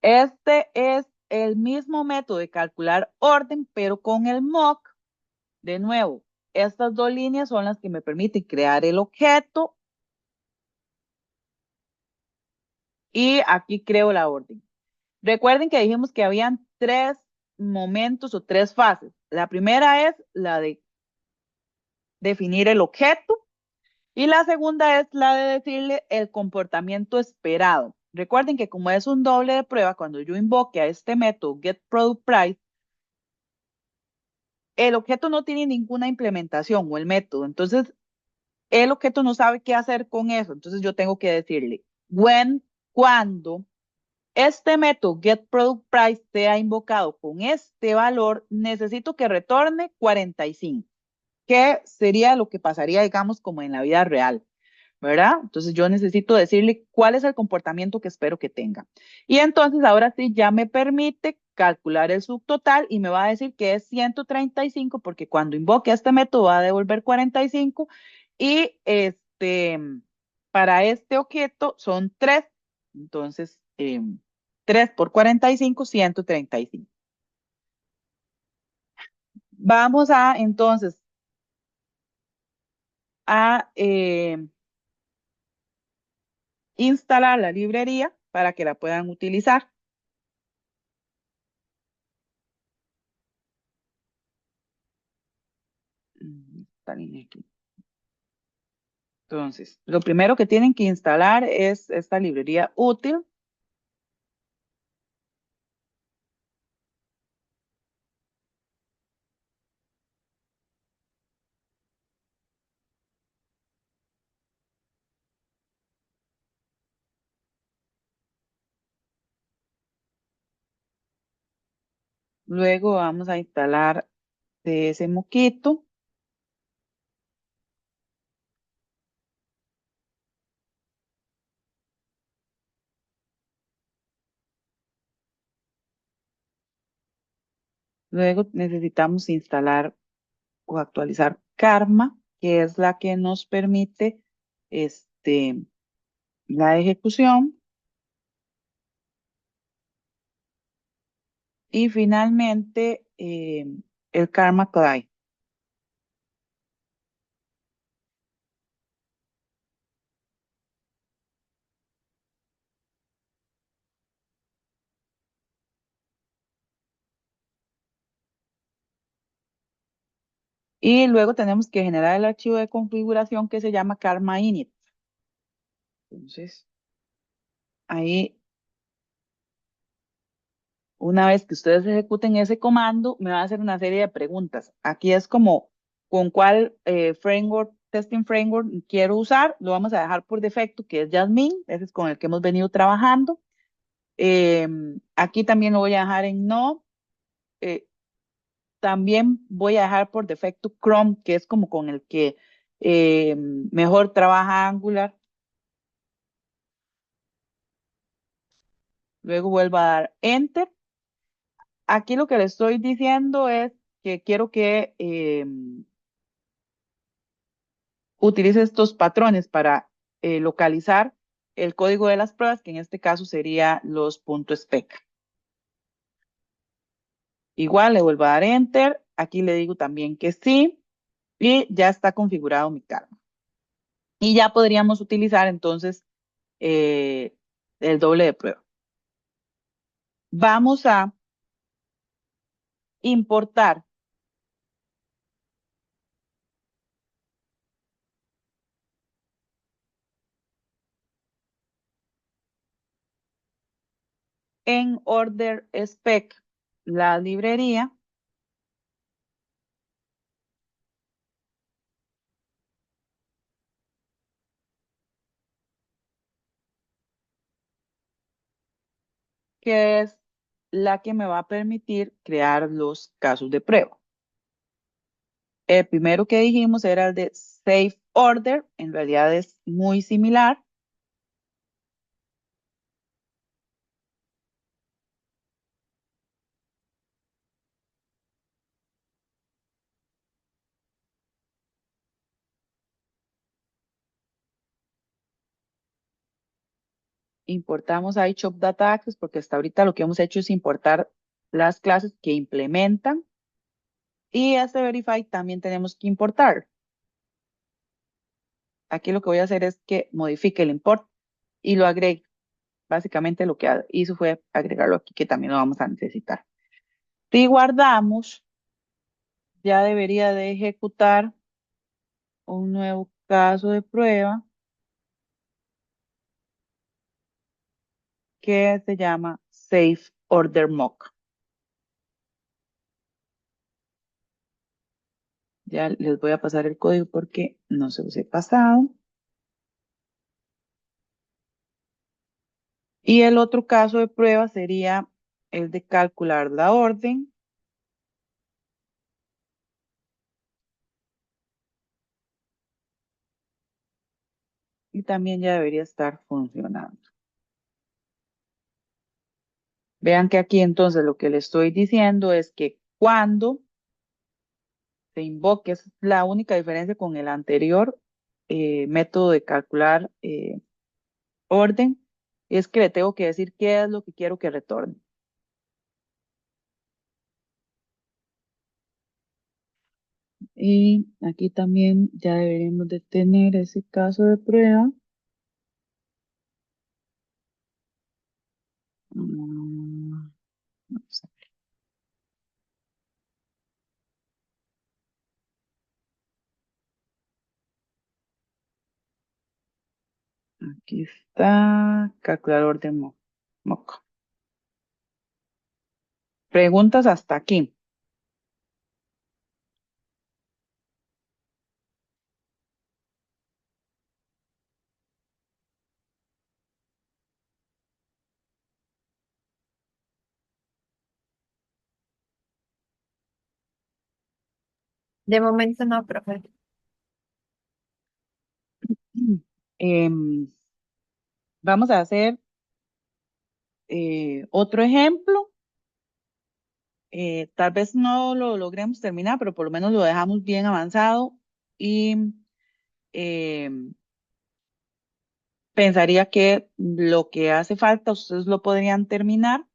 Este es el mismo método de calcular orden, pero con el mock. De nuevo, estas dos líneas son las que me permiten crear el objeto y aquí creo la orden. Recuerden que dijimos que habían tres momentos o tres fases. La primera es la de definir el objeto y la segunda es la de decirle el comportamiento esperado. Recuerden que como es un doble de prueba, cuando yo invoque a este método getProductPrice, el objeto no tiene ninguna implementación o el método. Entonces, el objeto no sabe qué hacer con eso. Entonces, yo tengo que decirle, cuando este método getProductPrice sea invocado con este valor, necesito que retorne 45, que sería lo que pasaría, digamos, como en la vida real. ¿Verdad? Entonces yo necesito decirle cuál es el comportamiento que espero que tenga. Y entonces ahora sí ya me permite calcular el subtotal y me va a decir que es 135 porque cuando invoque a este método va a devolver 45 y para este objeto son 3. Entonces 3 por 45, 135. Vamos a entonces a instalar la librería para que la puedan utilizar. Esta línea aquí. Entonces, lo primero que tienen que instalar es esta librería útil. Luego vamos a instalar ese moquito. Luego necesitamos instalar o actualizar Karma, que es la que nos permite este, la ejecución. Y finalmente el Karma CLI, y luego tenemos que generar el archivo de configuración que se llama Karma init. Entonces, ahí una vez que ustedes ejecuten ese comando, me va a hacer una serie de preguntas. Aquí es como con cuál framework, testing framework quiero usar. Lo vamos a dejar por defecto, que es Jasmine. Ese es con el que hemos venido trabajando. Aquí también lo voy a dejar en no. Eh, También voy a dejar por defecto Chrome, que es como con el que mejor trabaja Angular. Luego vuelvo a dar Enter. Aquí lo que le estoy diciendo es que quiero que utilice estos patrones para localizar el código de las pruebas, que en este caso sería los .spec. Igual le vuelvo a dar Enter. Aquí le digo también que sí. Y ya está configurado mi Karma. Y ya podríamos utilizar entonces eh, el doble de prueba. Vamos a importar en order spec la librería que es la que me va a permitir crear los casos de prueba. El primero que dijimos era el de safe order, en realidad es muy similar. Importamos ahí Shop Data Access porque hasta ahorita lo que hemos hecho es importar las clases que implementan y este Verify también tenemos que importar. Aquí lo que voy a hacer es que modifique el import y lo agregue. Básicamente lo que hizo fue agregarlo aquí, que también lo vamos a necesitar. Si guardamos, ya debería de ejecutar un nuevo caso de prueba que se llama Safe Order Mock. Ya les voy a pasar el código porque no se los he pasado. Y el otro caso de prueba sería el de calcular la orden. Y también ya debería estar funcionando. Vean que aquí entonces lo que le estoy diciendo es que cuando se invoque, es la única diferencia con el anterior método de calcular orden, es que le tengo que decir qué es lo que quiero que retorne. Y aquí también ya deberíamos de tener ese caso de prueba. Vamos a aquí está, calculador de moco. Preguntas hasta aquí. De momento no, profe. Em, vamos a hacer otro ejemplo. Tal vez no lo logremos terminar, pero por lo menos lo dejamos bien avanzado y em, pensaría que lo que hace falta ustedes lo podrían terminar,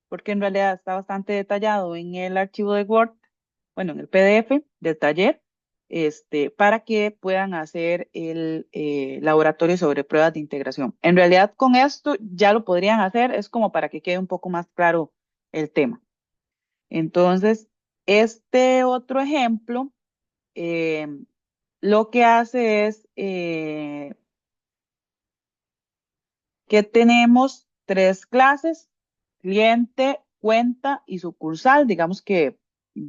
porque en realidad está bastante detallado en el archivo de Word, bueno, en el PDF del taller, para que puedan hacer el laboratorio sobre pruebas de integración. En realidad, con esto ya lo podrían hacer, es como para que quede un poco más claro el tema. Entonces, este otro ejemplo eh, lo que hace es que tenemos tres clases, cliente, cuenta y sucursal. Digamos que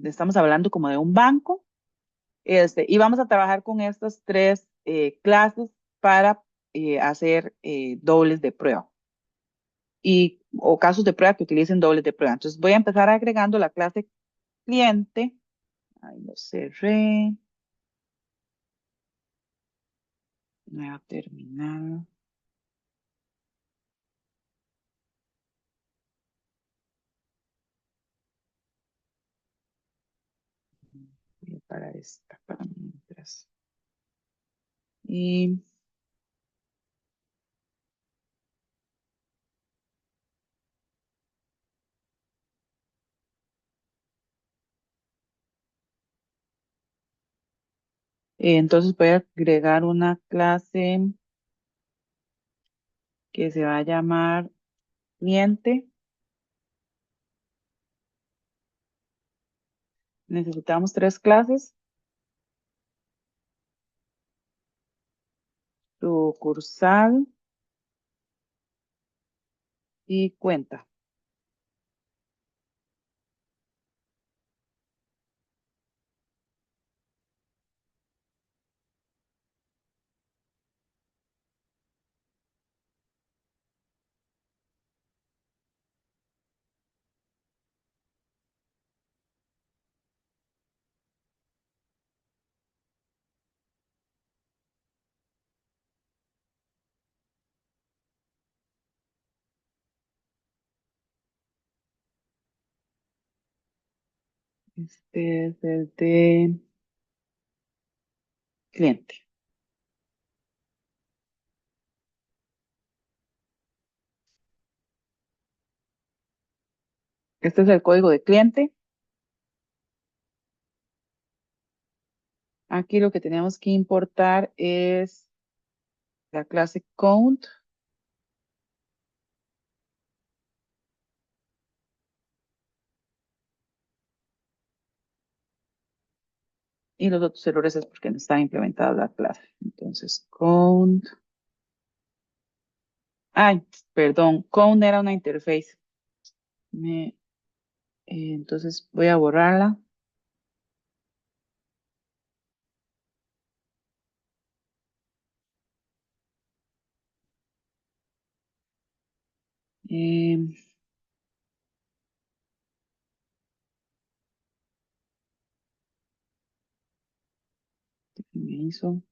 estamos hablando como de un banco. Y vamos a trabajar con estas tres clases para hacer dobles de prueba o casos de prueba que utilicen dobles de prueba. Entonces voy a empezar agregando la clase cliente. Ahí lo cerré. Nueva terminal. Voy a parar esta para mientras. Y entonces voy a agregar una clase que se va a llamar cliente. Necesitamos tres clases, sucursal y cuenta. Este es el de cliente. Este es el código de cliente. Aquí lo que tenemos que importar es la clase count y los otros errores es porque no está implementada la clase. Entonces, count. Ay, perdón, count era una interface. Me- entonces voy a borrarla. Eh, me hizo.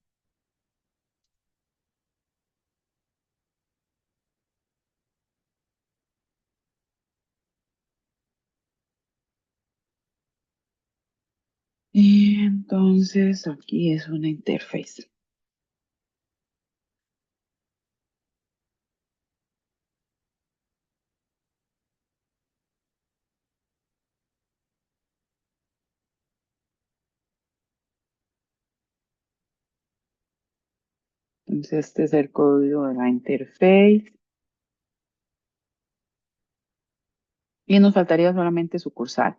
Y entonces aquí es una interface. Entonces este es el código de la interface. Y nos faltaría solamente sucursal.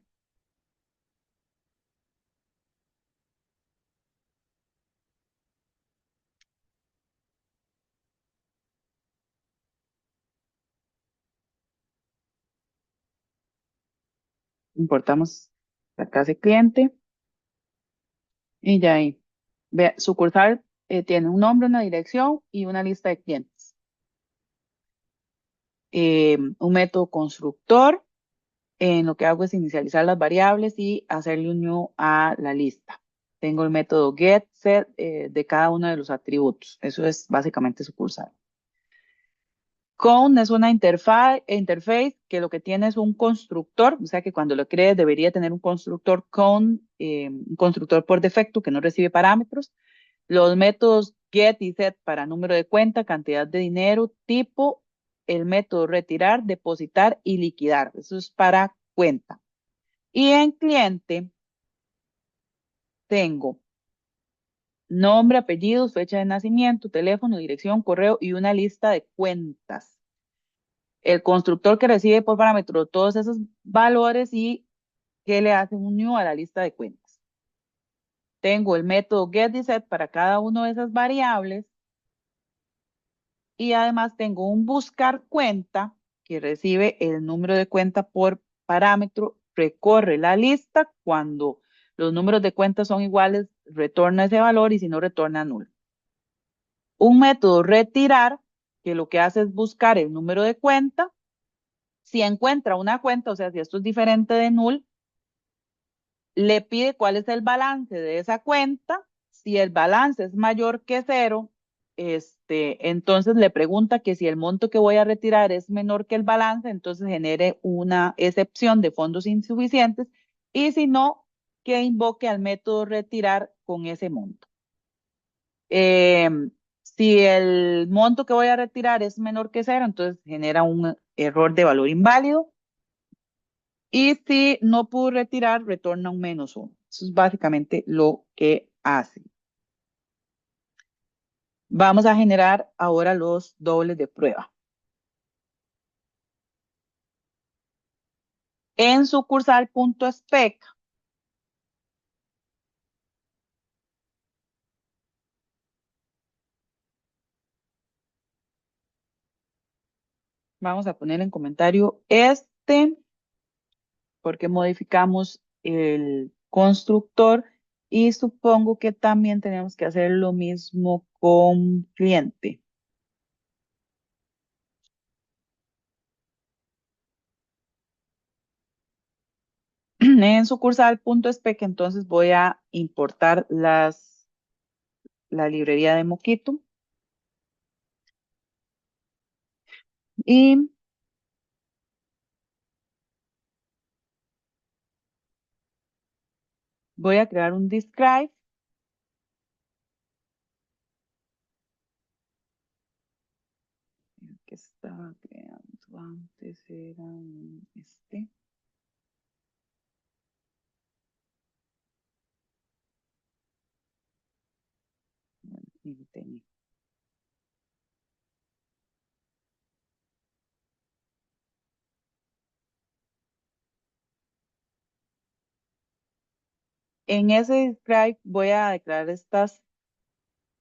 Importamos la clase cliente y ya ahí. Vea, sucursal tiene un nombre, una dirección y una lista de clientes. Un método constructor, lo que hago es inicializar las variables y hacerle un new a la lista. Tengo el método get, set de cada uno de los atributos. Eso es básicamente sucursal. Con es una interface que lo que tiene es un constructor, o sea que cuando lo crees debería tener un constructor un constructor por defecto que no recibe parámetros. Los métodos get y set para número de cuenta, cantidad de dinero, tipo, el método retirar, depositar y liquidar. Eso es para cuenta. Y en cliente tengo nombre, apellidos, fecha de nacimiento, teléfono, dirección, correo y una lista de cuentas. El constructor que recibe por parámetro todos esos valores y que le hace un new a la lista de cuentas. Tengo el método get y set para cada una de esas variables y además tengo un buscar cuenta que recibe el número de cuenta por parámetro, recorre la lista cuando los números de cuenta son iguales, retorna ese valor y si no retorna nulo. Un método retirar que lo que hace es buscar el número de cuenta. Si encuentra una cuenta, o sea, si esto es diferente de null, le pide cuál es el balance de esa cuenta. Si el balance es mayor que cero, entonces le pregunta que si el monto que voy a retirar es menor que el balance, entonces genere una excepción de fondos insuficientes y si no, que invoque al método retirar con ese monto. Si el monto que voy a retirar es menor que cero, entonces genera un error de valor inválido. Y si no pudo retirar, retorna un -1. Eso es básicamente lo que hace. Vamos a generar ahora los dobles de prueba. En sucursal.spec vamos a poner en comentario porque modificamos el constructor y supongo que también tenemos que hacer lo mismo con cliente. En sucursal.spec entonces voy a importar la librería de Mockito y Voy a crear un describe. El que estaba creando antes era este. Bueno, y lo tenía. En ese describe voy a declarar estas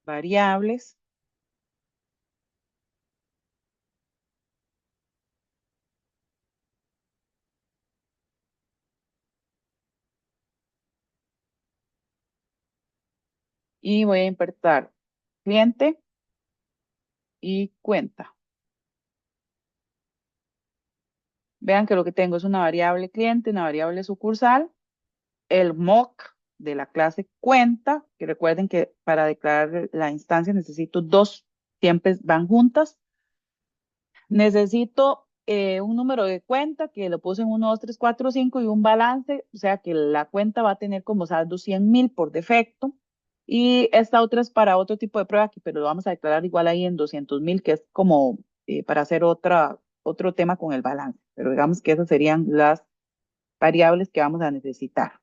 variables. Y voy a importar cliente y cuenta. Vean que lo que tengo es una variable cliente, una variable sucursal, el mock de la clase cuenta, que recuerden que para declarar la instancia necesito dos, siempre van juntas. Necesito un número de cuenta que lo puse en 1, 2, 3, 4, 5 y un balance, o sea que la cuenta va a tener como saldo 100,000 por defecto. Y esta otra es para otro tipo de prueba, pero lo vamos a declarar igual ahí en 200,000, que es como para hacer otro tema con el balance. Pero digamos que esas serían las variables que vamos a necesitar.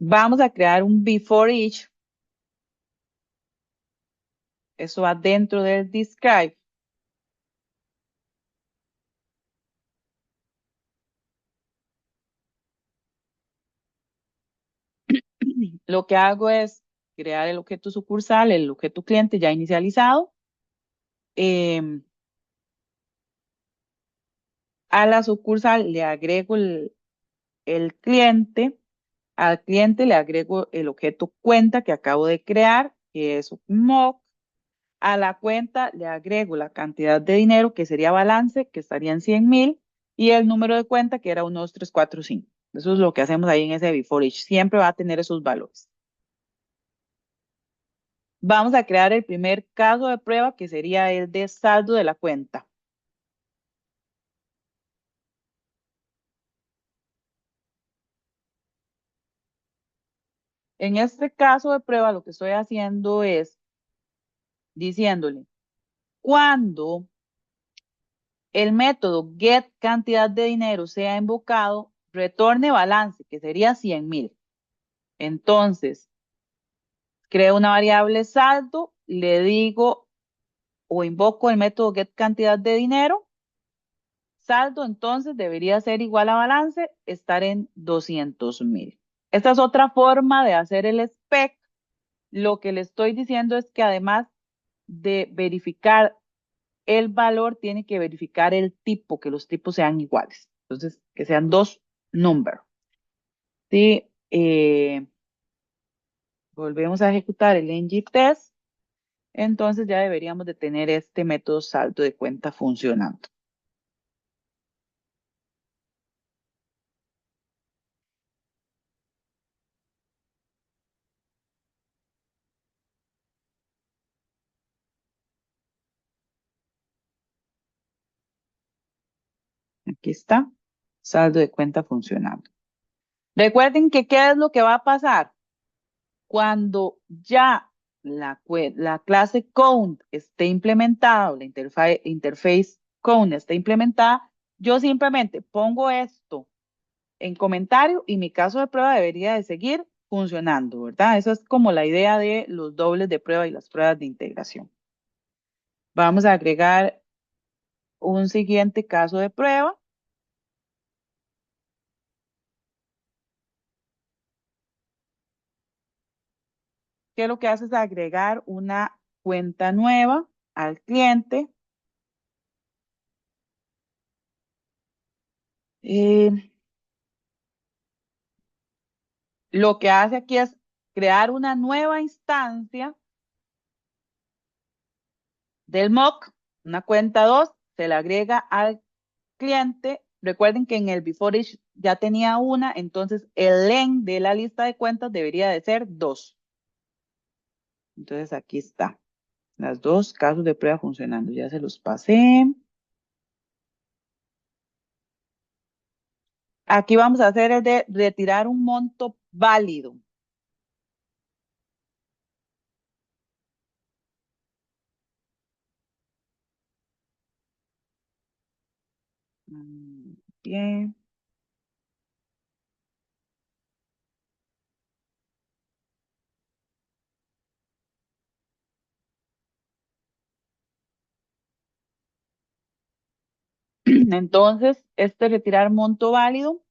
Vamos a crear un before each. Eso va dentro del describe. Lo que hago es crear el objeto sucursal, el objeto cliente ya inicializado. A la sucursal le agrego el cliente. Al cliente le agrego el objeto cuenta que acabo de crear, que es un mock. A la cuenta le agrego la cantidad de dinero, que sería balance, que estaría en 100,000, y el número de cuenta, que era 1, 2, 3, 4, 5. Eso es lo que hacemos ahí en ese before each. Siempre va a tener esos valores. Vamos a crear el primer caso de prueba, que sería el de saldo de la cuenta. En este caso de prueba, lo que estoy haciendo es diciéndole, cuando el método get cantidad de dinero sea invocado, retorne balance, que sería 100,000. Entonces, creo una variable saldo, le digo o invoco el método get cantidad de dinero. Saldo entonces debería ser igual a balance, estar en 200,000. Esta es otra forma de hacer el spec. Lo que le estoy diciendo es que además de verificar el valor, tiene que verificar el tipo, que los tipos sean iguales. Entonces, que sean dos números. Sí, volvemos a ejecutar el ng-test. Entonces ya deberíamos de tener este método saldo de cuenta funcionando. Aquí está, saldo de cuenta funcionando. Recuerden que qué es lo que va a pasar cuando ya la clase count esté implementada o la interface count esté implementada. Yo simplemente pongo esto en comentario y mi caso de prueba debería de seguir funcionando, ¿verdad? Esa es como la idea de los dobles de prueba y las pruebas de integración. Vamos a agregar un siguiente caso de prueba, que lo que hace es agregar una cuenta nueva al cliente. Eh, lo que hace aquí es crear una nueva instancia del mock, una cuenta 2, se le agrega al cliente. Recuerden que en el before each ya tenía una, entonces el len de la lista de cuentas debería de ser 2. Entonces aquí está, las dos casos de prueba funcionando. Ya se los pasé. Aquí vamos a hacer el de retirar un monto válido. Bien. Entonces, este retirar monto válido,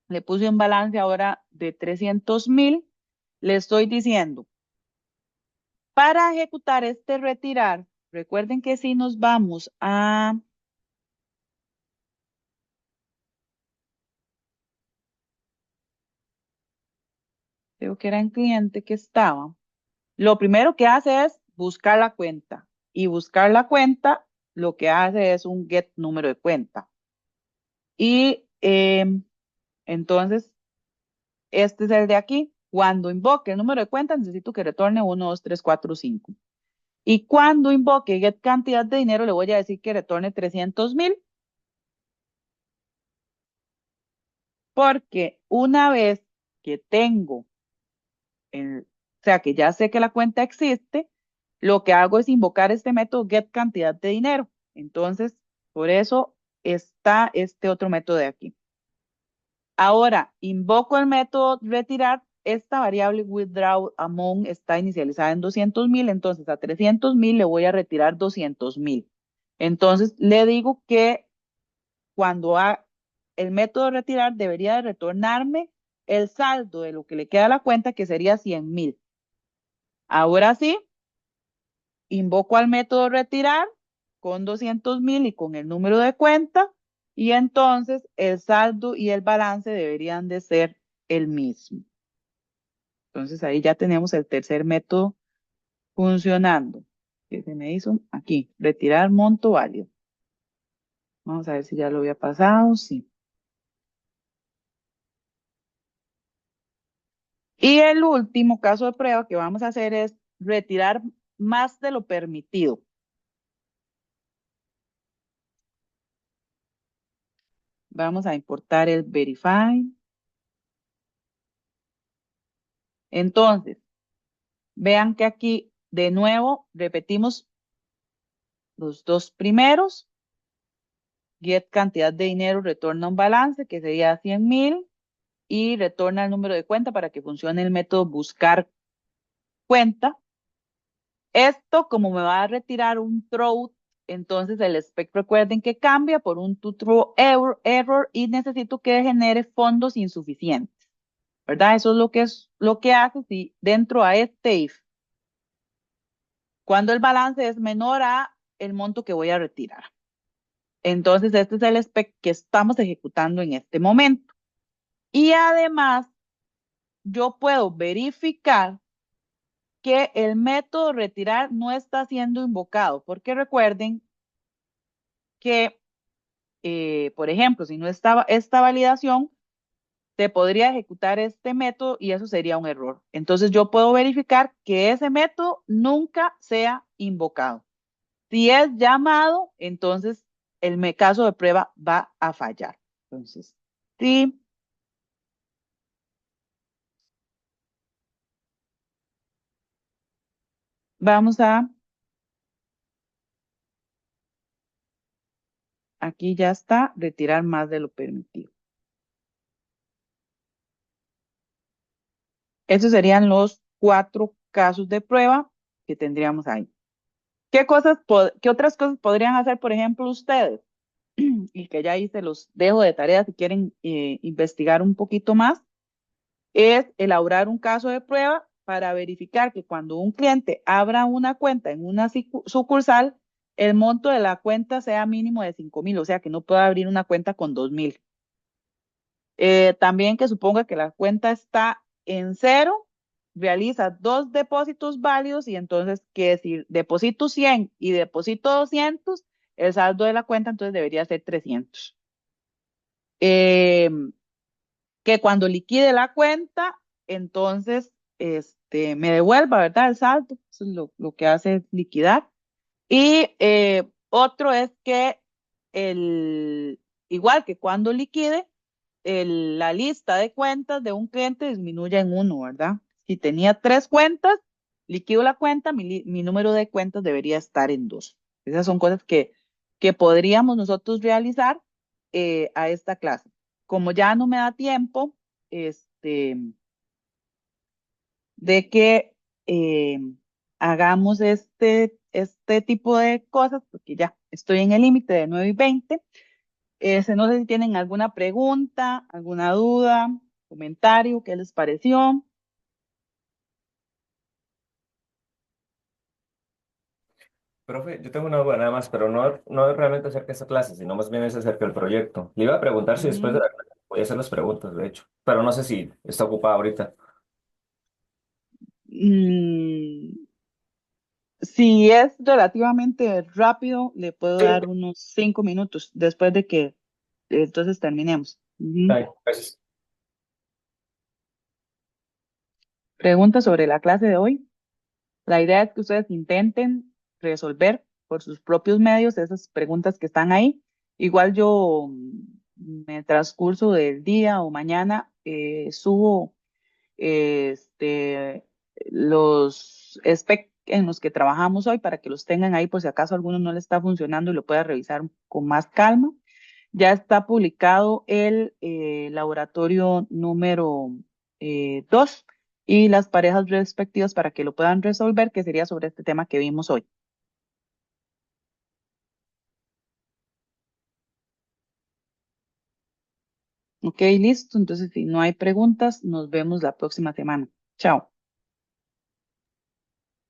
le puse un balance ahora de 300,000. Le estoy diciendo, para ejecutar este retirar, recuerden que si nos vamos a, creo que era en cliente que estaba, lo primero que hace es buscar la cuenta. Y buscar la cuenta, lo que hace es un get número de cuenta. Y entonces, este es el de aquí. Cuando invoque el número de cuenta, necesito que retorne 1, 2, 3, 4, 5. Y cuando invoque get cantidad de dinero, le voy a decir que retorne 300,000, porque una vez que tengo, o sea, que ya sé que la cuenta existe, lo que hago es invocar este método get cantidad de dinero. Entonces, por eso está este otro método de aquí. Ahora, invoco el método retirar. Esta variable withdraw amount está inicializada en 200,000, entonces a 300,000 le voy a retirar 200,000. Entonces, le digo que cuando el método retirar debería de retornarme el saldo de lo que le queda a la cuenta, que sería 100,000. Ahora sí, invoco al método retirar con 200,000 y con el número de cuenta, y entonces el saldo y el balance deberían de ser el mismo. Entonces ahí ya tenemos el tercer método funcionando. Que se me hizo aquí, retirar monto válido. Vamos a ver si ya lo había pasado. Sí. Y el último caso de prueba que vamos a hacer es retirar más de lo permitido. Vamos a importar el verify. Entonces, vean que aquí de nuevo repetimos los dos primeros. Get cantidad de dinero, retorna un balance que sería 100,000 y retorna el número de cuenta para que funcione el método buscar cuenta. Esto, como me va a retirar un throw, entonces el spec recuerden que cambia por un to true error y necesito que genere fondos insuficientes, ¿verdad? Eso es lo que hace si dentro a este if, cuando el balance es menor a el monto que voy a retirar. Entonces, este es el spec que estamos ejecutando en este momento. Y además, yo puedo verificar que el método retirar no está siendo invocado, porque recuerden que, por ejemplo, si no estaba esta validación, se podría ejecutar este método y eso sería un error. Entonces, yo puedo verificar que ese método nunca sea invocado. Si es llamado, entonces el caso de prueba va a fallar. Entonces, sí, vamos a, aquí ya está, retirar más de lo permitido. Esos serían los 4 casos de prueba que tendríamos ahí. ¿Qué otras cosas podrían hacer, por ejemplo, ustedes? Y que ya ahí se los dejo de tarea si quieren investigar un poquito más, es elaborar un caso de prueba para verificar que cuando un cliente abra una cuenta en una sucursal, el monto de la cuenta sea mínimo de 5,000, o sea que no pueda abrir una cuenta con 2,000. También que suponga que la cuenta está en cero, realiza 2 depósitos válidos y entonces que si deposito 100 y deposito 200, el saldo de la cuenta entonces debería ser 300. Eh, que cuando liquide la cuenta, entonces me devuelva, ¿verdad? El saldo, eso es lo que hace es liquidar. Y otro es que igual que cuando liquide, la lista de cuentas de un cliente disminuye en uno, ¿verdad? Si tenía tres cuentas, liquido la cuenta, mi número de cuentas debería estar en dos. Esas son cosas que podríamos nosotros realizar a esta clase. Como ya no me da tiempo, este, de que eh, hagamos este tipo de cosas, porque ya estoy en el límite de 9:20. No sé si tienen alguna pregunta, alguna duda, comentario, ¿qué les pareció? Profe, yo tengo una duda nada más, pero no es realmente acerca de esta clase, sino más bien es acerca del proyecto. Le iba a preguntar si después de Ujú. la clase voy a hacer las preguntas, de hecho, pero no sé si está ocupada ahorita. Mm, si es relativamente rápido, le puedo Sí. dar unos 5 minutos después de que entonces terminemos. Ujú. Ay, gracias. Preguntas sobre la clase de hoy. La idea es que ustedes intenten resolver por sus propios medios esas preguntas que están ahí. Igual yo en el transcurso del día o mañana subo este, los specs en los que trabajamos hoy para que los tengan ahí por si acaso alguno no le está funcionando y lo pueda revisar con más calma. Ya está publicado el laboratorio número 2 y las parejas respectivas para que lo puedan resolver, que sería sobre este tema que vimos hoy. Ok, listo. Entonces, si no hay preguntas, nos vemos la próxima semana. Chao.